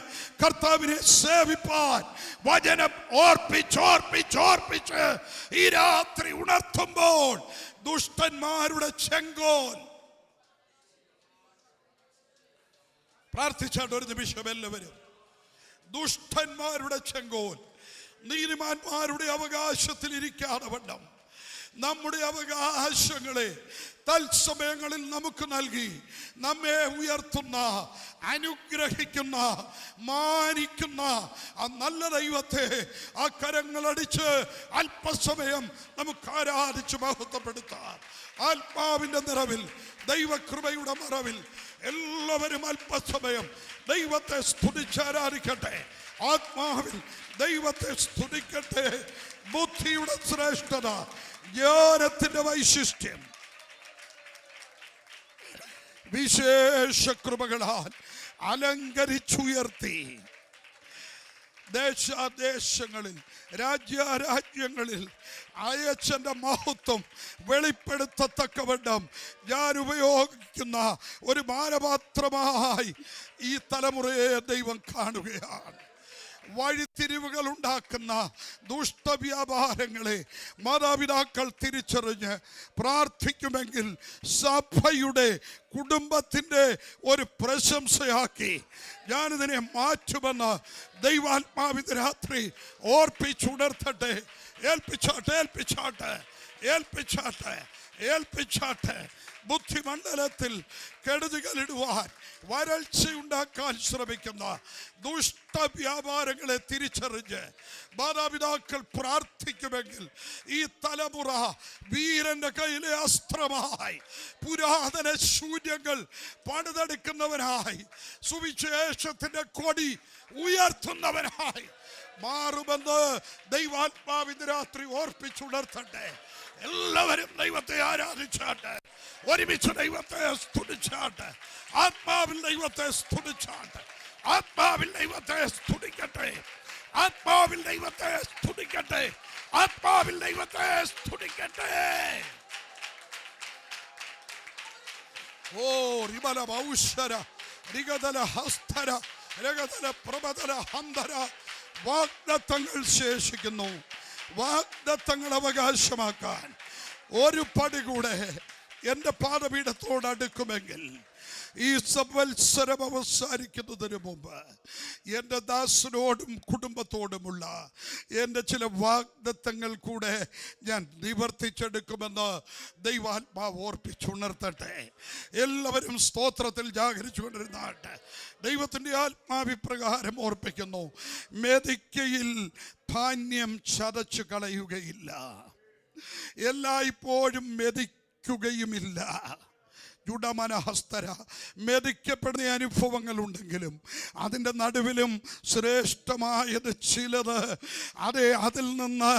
കർത്താവിനെ സേവിപ്പാൻ വചനം ഓർപ്പിച്ച് ഈ രാത്രി ഉണർത്തുമ്പോൾ ദുഷ്ടന്മാരുടെ ചെങ്കോൽ പ്രാർത്ഥിച്ചാട്ട് ഒരു നിമിഷം എല്ലാവരും. ദുഷ്ടന്മാരുടെ ചെങ്കോൽ നീതിമാന്മാരുടെ അവകാശത്തിൽ ഇരിക്കാതെ വണ്ണം നമ്മുടെ അവകാശങ്ങളെ തത്സമയങ്ങളിൽ നമുക്ക് നൽകി നമ്മെ ഉയർത്തുന്ന, അനുഗ്രഹിക്കുന്ന, മാനിക്കുന്ന ആ നല്ല ദൈവത്തെ ആ കരങ്ങളടിച്ച് അല്പസമയം നമുക്ക് ആരാധിച്ച് മഹത്വപ്പെടുത്താം. ആത്മാവിൻ്റെ നിറവിൽ, ദൈവകൃപയുടെ മറവിൽ എല്ലാവരും അല്പസമയം ദൈവത്തെ സ്തുതിച്ച് ആരാധിക്കട്ടെ. ആത്മാവിൽ ദൈവത്തെ സ്തുതിക്കട്ടെ. ബുദ്ധിയുടെ ശ്രേഷ്ഠത, ജ്ഞാനത്തിന്റെ വൈശിഷ്ട്യം വിശേഷ കൃപകളാൽ അലങ്കരിച്ചുയർത്തി ദേശാദേശങ്ങളിൽ, രാജ്യാരാജ്യങ്ങളിൽ അയച്ചന്റെ മഹത്വം വെളിപ്പെടുത്തത്തക്കവണ്ണം ഞാൻ ഉപയോഗിക്കുന്ന ഒരു മാനപാത്രമായി ഈ തലമുറയെ ദൈവം കാണുകയാണ്. വഴിത്തിരിവുകൾ ഉണ്ടാക്കുന്ന ദുഷ്ടവ്യാപാരങ്ങളെ മാതാപിതാക്കൾ തിരിച്ചറിഞ്ഞ് പ്രാർത്ഥിക്കുമെങ്കിൽ സഭയുടെ, കുടുംബത്തിൻ്റെ ഒരു പ്രശംസയാക്കി ഞാനിതിനെ മാറ്റുമെന്ന് ദൈവാത്മാവിന്റെ രാത്രി ഓർപ്പിച്ചുണർത്തട്ടെ. ഏൽപ്പിച്ചാട്ടെ. ബുദ്ധിമണ്ഡലത്തിൽ കെടുതികളിടുവാൻ, വരൾച്ചയുണ്ടാക്കാൻ ശ്രമിക്കുന്ന ദുഷ്ടവ്യാപാരങ്ങളെ തിരിച്ചറിഞ്ഞ് മാതാപിതാക്കൾ പ്രാർത്ഥിക്കുമെങ്കിൽ ഈ തലമുറ വീരന്റെ കയ്യിലെ അസ്ത്രമായി, പുരാതന ശൂന്യങ്ങൾ പണിതെടുക്കുന്നവനായി, സുവിശേഷത്തിന്റെ കൊടി ഉയർത്തുന്നവനായി മാറുമെന്ന് ദൈവാത്മാവിന്റെ രാത്രി ഓർപ്പിച്ചുണർത്തട്ടെ. എല്ലാവരും ദൈവത്തെ ആരാധിച്ചാട്ടെ. ഒരുമിച്ച് ദൈവത്തെ സ്തുതിച്ചാട്ടെ. ആത്മാവിൽ ദൈവത്തെ സ്തുതിച്ചാട്ടെ. ആത്മാവിൽ ദൈവത്തെ സ്തുതിക്കട്ടെ. ആത്മാവിൽ ദൈവത്തെ സ്തുതിക്കട്ടെ. ആത്മാവിൽ ദൈവത്തെ സ്തുതിക്കട്ടെ. ഓ റിബല ബൗശര റിഗദല ഹസ്തര രഗദല പ്രബദല ഹന്തര. വാഗ്ദത്തങ്ങൾ ശേഷിക്കുന്നു. വാഗ്ദത്തങ്ങൾ അവകാശമാക്കാൻ ഒരു പടി കൂടെ എൻ്റെ പാദപീഠത്തോട് അടുക്കുമെങ്കിൽ ഈ സംവത്സരം അവസാനിക്കുന്നതിന് മുമ്പ് എൻ്റെ ദാസനോടും കുടുംബത്തോടുമുള്ള എൻ്റെ ചില വാഗ്ദത്തങ്ങൾ കൂടെ ഞാൻ നിവർത്തിച്ചെടുക്കുമെന്ന് ദൈവാത്മാവ് ഓർപ്പിച്ചുണർത്തട്ടെ. എല്ലാവരും സ്തോത്രത്തിൽ ജാഗരിച്ചുകൊണ്ടിരുന്നാട്ടെ. ദൈവത്തിൻ്റെ ആത്മാവിപ്രകാരം ഓർപ്പിക്കുന്നു, മെതിക്കയിൽ ധാന്യം ചതച്ചു കളയുകയില്ല, എല്ലായ്പ്പോഴും മെതിക്കുകയുമില്ല. ജുഡമനഹസ്തര. മെതിക്കപ്പെടുന്ന അനുഭവങ്ങൾ ഉണ്ടെങ്കിലും അതിൻ്റെ നടുവിലും ശ്രേഷ്ഠമായത് ചിലത് അതിൽ നിന്ന്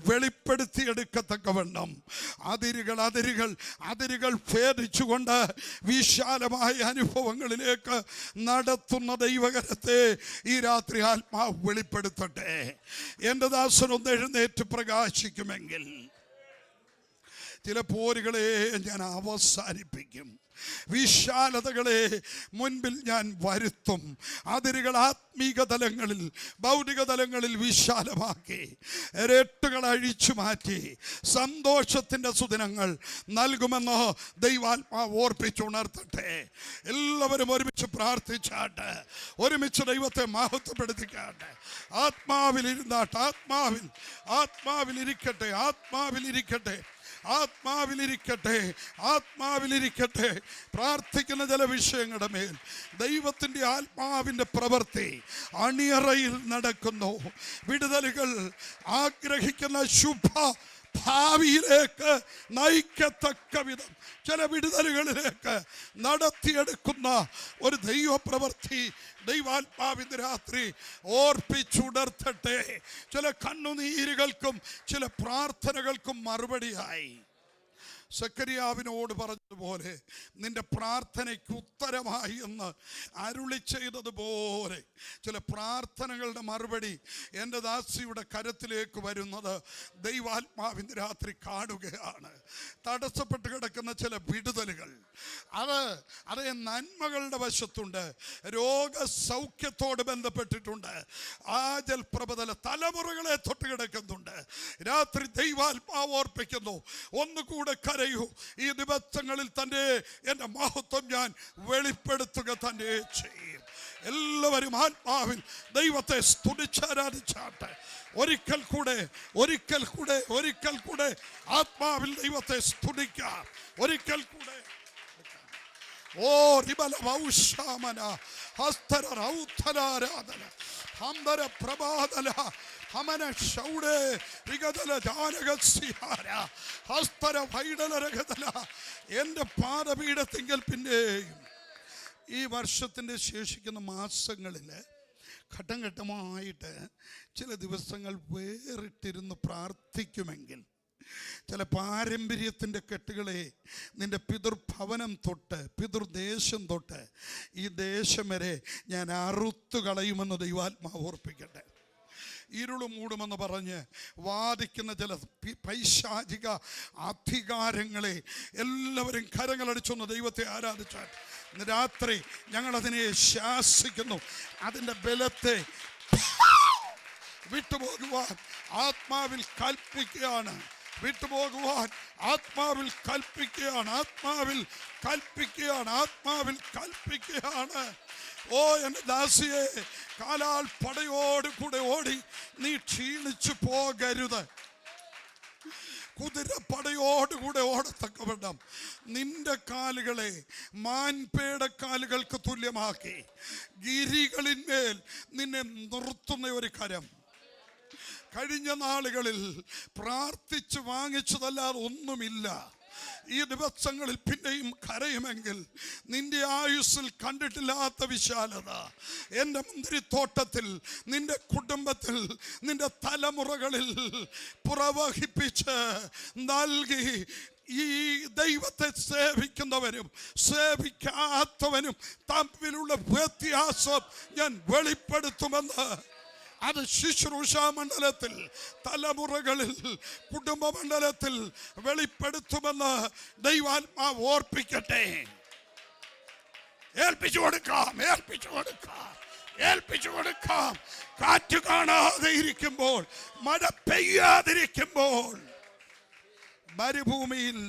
വെളിപ്പെടുത്തിയെടുക്കത്തക്കവണ്ണം അതിരുകൾ ഭേദിച്ചുകൊണ്ട് വിശാലമായ അനുഭവങ്ങളിലേക്ക് നടത്തുന്ന ദൈവകരത്തെ ഈ രാത്രി ആത്മാവ് വെളിപ്പെടുത്തട്ടെ. എൻ്റെ ദാസനൊന്ന് എഴുന്നേറ്റ് പ്രകാശിക്കുമെങ്കിൽ ചില പോരുകളെ ഞാൻ അവസാനിപ്പിക്കും, വിശാലതകളെ മുൻപിൽ ഞാൻ വരുത്തും. അതിരുകൾ ആത്മീക തലങ്ങളിൽ, ഭൗതിക തലങ്ങളിൽ വിശാലമാക്കി, രട്ടുകൾ അഴിച്ചു മാറ്റി സന്തോഷത്തിൻ്റെ സുദിനങ്ങൾ നൽകുമെന്ന് ദൈവാത്മാവ് ഓർപ്പിച്ചുണർത്തട്ടെ. എല്ലാവരും ഒരുമിച്ച് പ്രാർത്ഥിച്ചാട്ടെ. ഒരുമിച്ച് ദൈവത്തെ മഹത്വപ്പെടുത്തിക്കാട്ടെ. ആത്മാവിലിരുന്നാട്ടെ. ആത്മാവിലിരിക്കട്ടെ. പ്രാർത്ഥിക്കുന്ന ചില വിഷയങ്ങളുടെ മേൽ ദൈവത്തിൻ്റെ ആത്മാവിൻ്റെ പ്രവൃത്തി അണിയറയിൽ നടക്കുന്നു. വിടുതലുകൾ ആഗ്രഹിക്കുന്ന ശുഭ ഭാവിയിലേക്ക് നയിക്കത്തക്ക വിധം ചില വിടുതലുകളിലേക്ക് നടത്തിയെടുക്കുന്ന ഒരു ദൈവപ്രവൃത്തി ദൈവാത്മാവിന്റെ രാത്രി ഓർപ്പിച്ചുണർത്തട്ടെ. ചില കണ്ണുനീരുകൾക്കും ചില പ്രാർത്ഥനകൾക്കും മറുപടിയായി സക്കറിയാവിനോട് പറഞ്ഞതുപോലെ നിന്റെ പ്രാർത്ഥനയ്ക്ക് ഉത്തരമായി എന്ന് അരുളി ചെയ്തതുപോലെ ചില പ്രാർത്ഥനകളുടെ മറുപടി എൻ്റെ ദാസിയുടെ കരത്തിലേക്ക് വരുന്നത് ദൈവാത്മാവിൻ്റെ രാത്രി കാണുകയാണ്. തടസ്സപ്പെട്ട് കിടക്കുന്ന ചില വിടുതലുകൾ അത് നന്മകളുടെ വശത്തുണ്ട്, രോഗസൗഖ്യത്തോട് ബന്ധപ്പെട്ടിട്ടുണ്ട്, ആജൽ പ്രബല തലമുറകളെ തൊട്ട് കിടക്കുന്നുണ്ട്. രാത്രി ദൈവാത്മാവ് ഓർപ്പിക്കുന്നു, ഒന്നുകൂടെ പറയൂ, ഈ ദിവസങ്ങളിൽ തന്നെ എൻ്റെ മഹത്വം ഞാൻ വെളിപ്പെടുത്തുക തന്നെ ചെയ്യും. എല്ലാവരും ആത്മാവിൽ ദൈവത്തെ സ്തുതിച്ചാരാധിച്ചാട്ടെ. ഒരിക്കൽ കൂടെ ആത്മാവിൽ ദൈവത്തെ സ്തുതിക്കാം. ഒരിക്കൽ കൂടെ ഓ റിബല വൗഷാമന ഹസ്തര റൗത്തലാരാധന ഹംദര പ്രഭാതല ഹമന ഷൗഡേ റിഗദല ജാനഗസിഹാര ഹസ്തര വൈഡല രഗദല. എൻ്റെ പാദപീഠത്തിങ്കൽ പിന്നെയും ഈ വർഷത്തിൻ്റെ ശേഷിക്കുന്ന മാസങ്ങളിൽ ഘട്ടം ഘട്ടമായിട്ട് ചില ദിവസങ്ങൾ വേറിട്ടിരുന്ന് പ്രാർത്ഥിക്കുമെങ്കിൽ, ചില പാരമ്പര്യത്തിൻ്റെ കെട്ടുകളെ നിൻ്റെ പിതൃഭവനം തൊട്ട് പിതൃദേശം തൊട്ട് ഈ ദേശം വരെ ഞാൻ അറുത്തു കളയുമെന്ന് ദൈവാത്മാവ് ഓർപ്പിക്കട്ടെ. ഇരുള് മൂടുമെന്ന് പറഞ്ഞ് വാദിക്കുന്ന ചില പൈശാചിക അധികാരങ്ങളെ എല്ലാവരും കരങ്ങളടിച്ചൊന്ന് ദൈവത്തെ ആരാധിച്ചാൽ ഇന്ന് രാത്രി ഞങ്ങളതിനെ ശാസിക്കുന്നു. അതിൻ്റെ ബലത്തെ വിട്ടുപോകുവാൻ ആത്മാവിൽ കൽപ്പിക്കുകയാണ്. വിട്ടുപോകുവാൻ ആത്മാവിൽ കൽപ്പിക്കുകയാണ്. ആത്മാവിൽ കൽപ്പിക്കുകയാണ്. ഓ എൻ്റെ ദാസിയെ, കാലാൽ പടയോട് കൂടെ ഓടി നീ ക്ഷീണിച്ചു പോകരുത്. കുതിരപ്പടയോടുകൂടെ ഓടത്തക്കവണ്ണം നിന്റെ കാലുകളെ മാൻപേടക്കാലുകൾക്ക് തുല്യമാക്കി ഗിരികളിന്മേൽ നിന്നെ നിർത്തുന്ന ഒരു കരം. കഴിഞ്ഞ നാളുകളിൽ പ്രാർത്ഥിച്ച് വാങ്ങിച്ചതല്ലാതെ ഒന്നുമില്ല. ഈ ദിവസങ്ങളിൽ പിന്നെയും കരയുമെങ്കിൽ നിന്റെ ആയുസ്സിൽ കണ്ടിട്ടില്ലാത്ത വിശാലത എൻ്റെ മുന്തിരിത്തോട്ടത്തിൽ, നിന്റെ കുടുംബത്തിൽ, നിന്റെ തലമുറകളിൽ പ്രവഹിപ്പിച്ച് നൽകി. ഈ ദൈവത്തെ സേവിക്കുന്നവരും സേവിക്കാത്തവനും തമ്മിലുള്ള വ്യത്യാസം ഞാൻ വെളിപ്പെടുത്തുമെന്ന്, അത് ശുശ്രൂഷാ മണ്ഡലത്തിൽ, തലമുറകളിൽ, കുടുംബ മണ്ഡലത്തിൽ വെളിപ്പെടുത്തുമെന്ന് ദൈവാത്മാവ് ഓർപ്പിക്കട്ടെ. ഏൽപ്പിച്ചു കൊടുക്കാം. കാറ്റ് കാണാതെ ഇരിക്കുമ്പോൾ, മഴ പെയ്യാതിരിക്കുമ്പോൾ, മരുഭൂമിയിൽ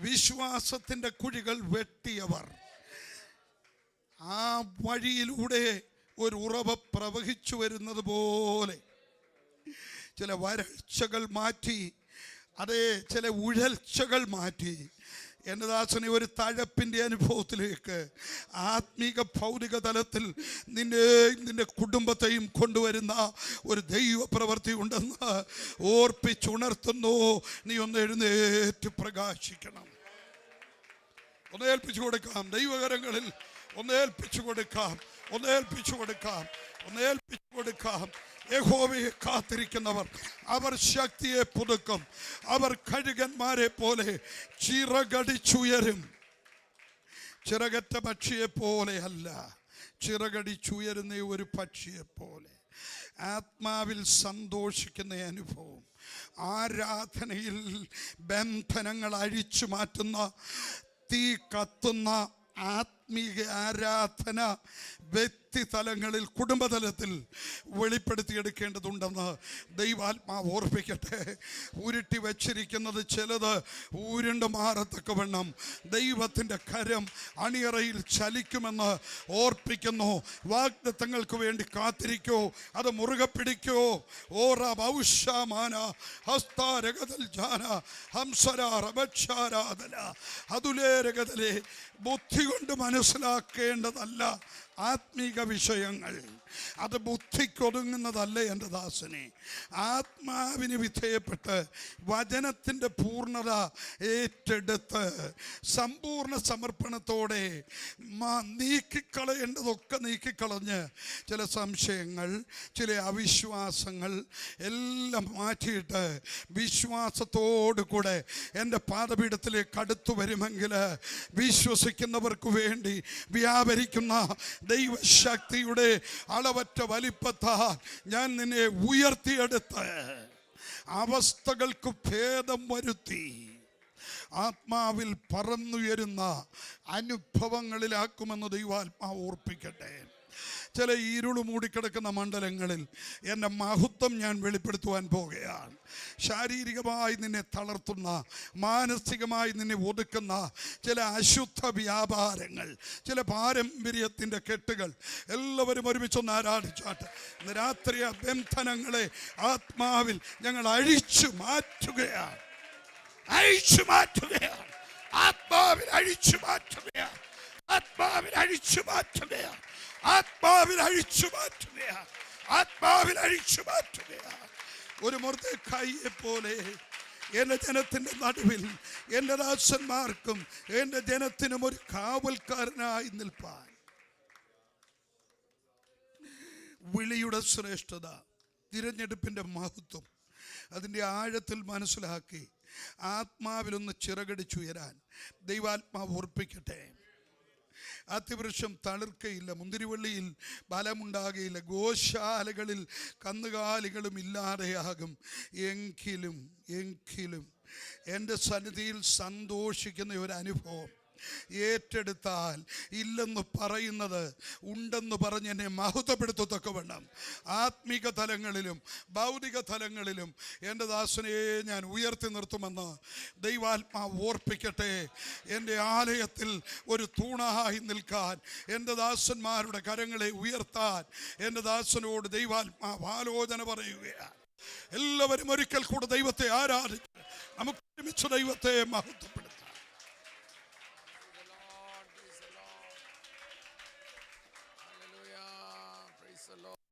വിശ്വാസത്തിൻ്റെ കുഴികൾ വെട്ടിയവർ ആ വഴിയിലൂടെ ഒരു ഉറവ പ്രവഹിച്ചു വരുന്നത് പോലെ ചില വരൾച്ചകൾ മാറ്റി, അതേ ചില ഉഴൽച്ചകൾ മാറ്റി എൻ്റെ ദാസനെ ഒരു തഴപ്പിൻ്റെ അനുഭവത്തിലേക്ക് ആത്മീക ഭൗതിക തലത്തിൽ നിന്റെ കുടുംബത്തെയും കൊണ്ടുവരുന്ന ഒരു ദൈവപ്രവൃത്തി ഉണ്ടെന്ന് ഓർപ്പിച്ചുണർത്തുന്നു. നീ ഒന്ന് എഴുന്നേറ്റ് പ്രകാശിക്കണം. ഒന്ന് ഏൽപ്പിച്ചു കൊടുക്കാം. ദൈവകരങ്ങളിൽ ഒന്ന് ഏൽപ്പിച്ചു കൊടുക്കാം. യഹോവയെ കാത്തിരിക്കുന്നവർ അവർ ശക്തിയെ പുതുക്കും. അവർ കഴുകന്മാരെ പോലെ ചിറകടിച്ചുയരും. ചിറകറ്റ പക്ഷിയെ പോലെ അല്ല, ചിറകടിച്ചുയരുന്ന ഒരു പക്ഷിയെ പോലെ. ആത്മാവിൽ സന്തോഷിക്കുന്ന അനുഭവം, ആരാധനയിൽ ബന്ധനങ്ങൾ അഴിച്ചു മാറ്റുന്ന, തീ കത്തുന്ന ആത്മീയ ആരാധന വ്യക്തിതലങ്ങളിൽ, കുടുംബതലത്തിൽ വെളിപ്പെടുത്തിയെടുക്കേണ്ടതുണ്ടെന്ന് ദൈവാത്മാവ് ഓർപ്പിക്കട്ടെ. ഉരുട്ടി വച്ചിരിക്കുന്നത് ചിലത് ഉരുണ്ട് മാറത്തക്കവണ്ണം ദൈവത്തിൻ്റെ കരം അണിയറയിൽ ചലിക്കുമെന്ന് ഓർപ്പിക്കുന്നു. വാഗ്ദത്തങ്ങൾക്ക് വേണ്ടി കാത്തിരിക്കോ, അത് മുറുകെ പിടിക്കോ. ഓറ ബൗഷാമാന ഹസ്താരഗതൽ ജാന ഹംസരാറബക്ഷാരാധന അതുലേരഗതലെ. ബുദ്ധി കൊണ്ട് മനസ്സിലാക്കേണ്ടതല്ല ആത്മീക വിഷയങ്ങൾ, അത് ബുദ്ധിക്കൊതുങ്ങുന്നതല്ല എൻ്റെ ദാസനെ. ആത്മാവിന് വിധേയപ്പെട്ട് വചനത്തിൻ്റെ പൂർണ്ണത ഏറ്റെടുത്ത് സമ്പൂർണ്ണ സമർപ്പണത്തോടെ നീക്കിക്കളയേണ്ടതൊക്കെ നീക്കിക്കളഞ്ഞ് ചില സംശയങ്ങൾ, ചില അവിശ്വാസങ്ങൾ എല്ലാം മാറ്റിയിട്ട് വിശ്വാസത്തോടു കൂടെ എൻ്റെ പാദപീഠത്തിലേക്ക് അടുത്തു വരുമെങ്കിൽ വിശ്വസിക്കുന്നവർക്ക് വേണ്ടി വ്യാപരിക്കുന്ന ദൈവശക്തിയുടെ അളവറ്റ വലിപ്പത്താൽ ഞാൻ നിന്നെ ഉയർത്തിയെടുത്ത് അവസ്ഥകൾക്ക് ഭേദം വരുത്തി ആത്മാവിൽ പറന്നുയരുന്ന അനുഭവങ്ങളിലാക്കുമെന്ന് ദൈവാത്മാവ് ഓർപ്പിക്കട്ടെ. ചില ഇരുള് മൂടിക്കിടക്കുന്ന മണ്ഡലങ്ങളിൽ എൻ്റെ മഹത്വം ഞാൻ വെളിപ്പെടുത്തുവാൻ പോകുകയാണ്. ശാരീരികമായി നിന്നെ തളർത്തുന്ന, മാനസികമായി നിന്നെ ഒതുക്കുന്ന ചില അശുദ്ധ വ്യാപാരങ്ങൾ, ചില പാരമ്പര്യത്തിൻ്റെ കെട്ടുകൾ എല്ലാവരും ഒരുമിച്ചൊന്ന് ആരാധിച്ചാട്ട് ഇന്ന് രാത്രി ആ ബന്ധനങ്ങളെ ആത്മാവിൽ ഞങ്ങൾ അഴിച്ചു മാറ്റുകയാണ്. അഴിച്ചു മാറ്റുകയാണ്. ആത്മാവിൽ അഴിച്ചു മാറ്റുകയാണ്. ആത്മാവിൽ അഴിച്ചു മാറ്റുകയാണ്. ആത്മാവിൽ അഴിച്ചു മാറ്റുകയാണ്. ആത്മാവിൽ അഴിച്ചു മാറ്റുകയാണ്. ഒരു മൊർദെഖായിയെ പോലെ എൻ്റെ ജനത്തിൻ്റെ നടുവിൽ എൻ്റെ ദാസന്മാർക്കും എൻ്റെ ജനത്തിനും ഒരു കാവൽക്കാരനായി നിൽപ്പാൻ വിളിയുടെ ശ്രേഷ്ഠത, തിരഞ്ഞെടുപ്പിൻ്റെ മഹത്വം അതിൻ്റെ ആഴത്തിൽ മനസ്സിലാക്കി ആത്മാവിലൊന്ന് ചിറകടിച്ചുയരാൻ ദൈവാത്മാവ് ഓർപ്പിക്കട്ടെ. അത്തിവൃക്ഷം തളിർക്കയില്ല, മുന്തിരിവള്ളിയിൽ ഫലമുണ്ടാകുകയില്ല, ഗോശാലകളിൽ കന്നുകാലികളും ഇല്ലാതെയാകും. എങ്കിലും എൻ്റെ സന്നിധിയിൽ സന്തോഷിക്കുന്ന ഒരു അനുഭവം ഏറ്റെടുത്താൽ ഇല്ലെന്ന് പറയുന്നത് ഉണ്ടെന്ന് പറഞ്ഞ് എന്നെ മഹത്വപ്പെടുത്തത്തക്ക വേണം. ആത്മീക തലങ്ങളിലും ഭൗതിക തലങ്ങളിലും എൻ്റെ ദാസനെ ഞാൻ ഉയർത്തി നിർത്തുമെന്ന് ദൈവാത്മാവ് ഓർപ്പിക്കട്ടെ. എൻ്റെ ആലയത്തിൽ ഒരു തൂണായി നിൽക്കാൻ, എൻ്റെ ദാസന്മാരുടെ കരങ്ങളെ ഉയർത്താൻ എൻ്റെ ദാസനോട് ദൈവാത്മാവ് ആലോചന പറയുകയാണ്. എല്ലാവരും ഒരിക്കൽ കൂടെ ദൈവത്തെ ആരാധിച്ച് നമുക്ക് ഒരുമിച്ച് ദൈവത്തെ മഹത്വപ്പെടുത്താം.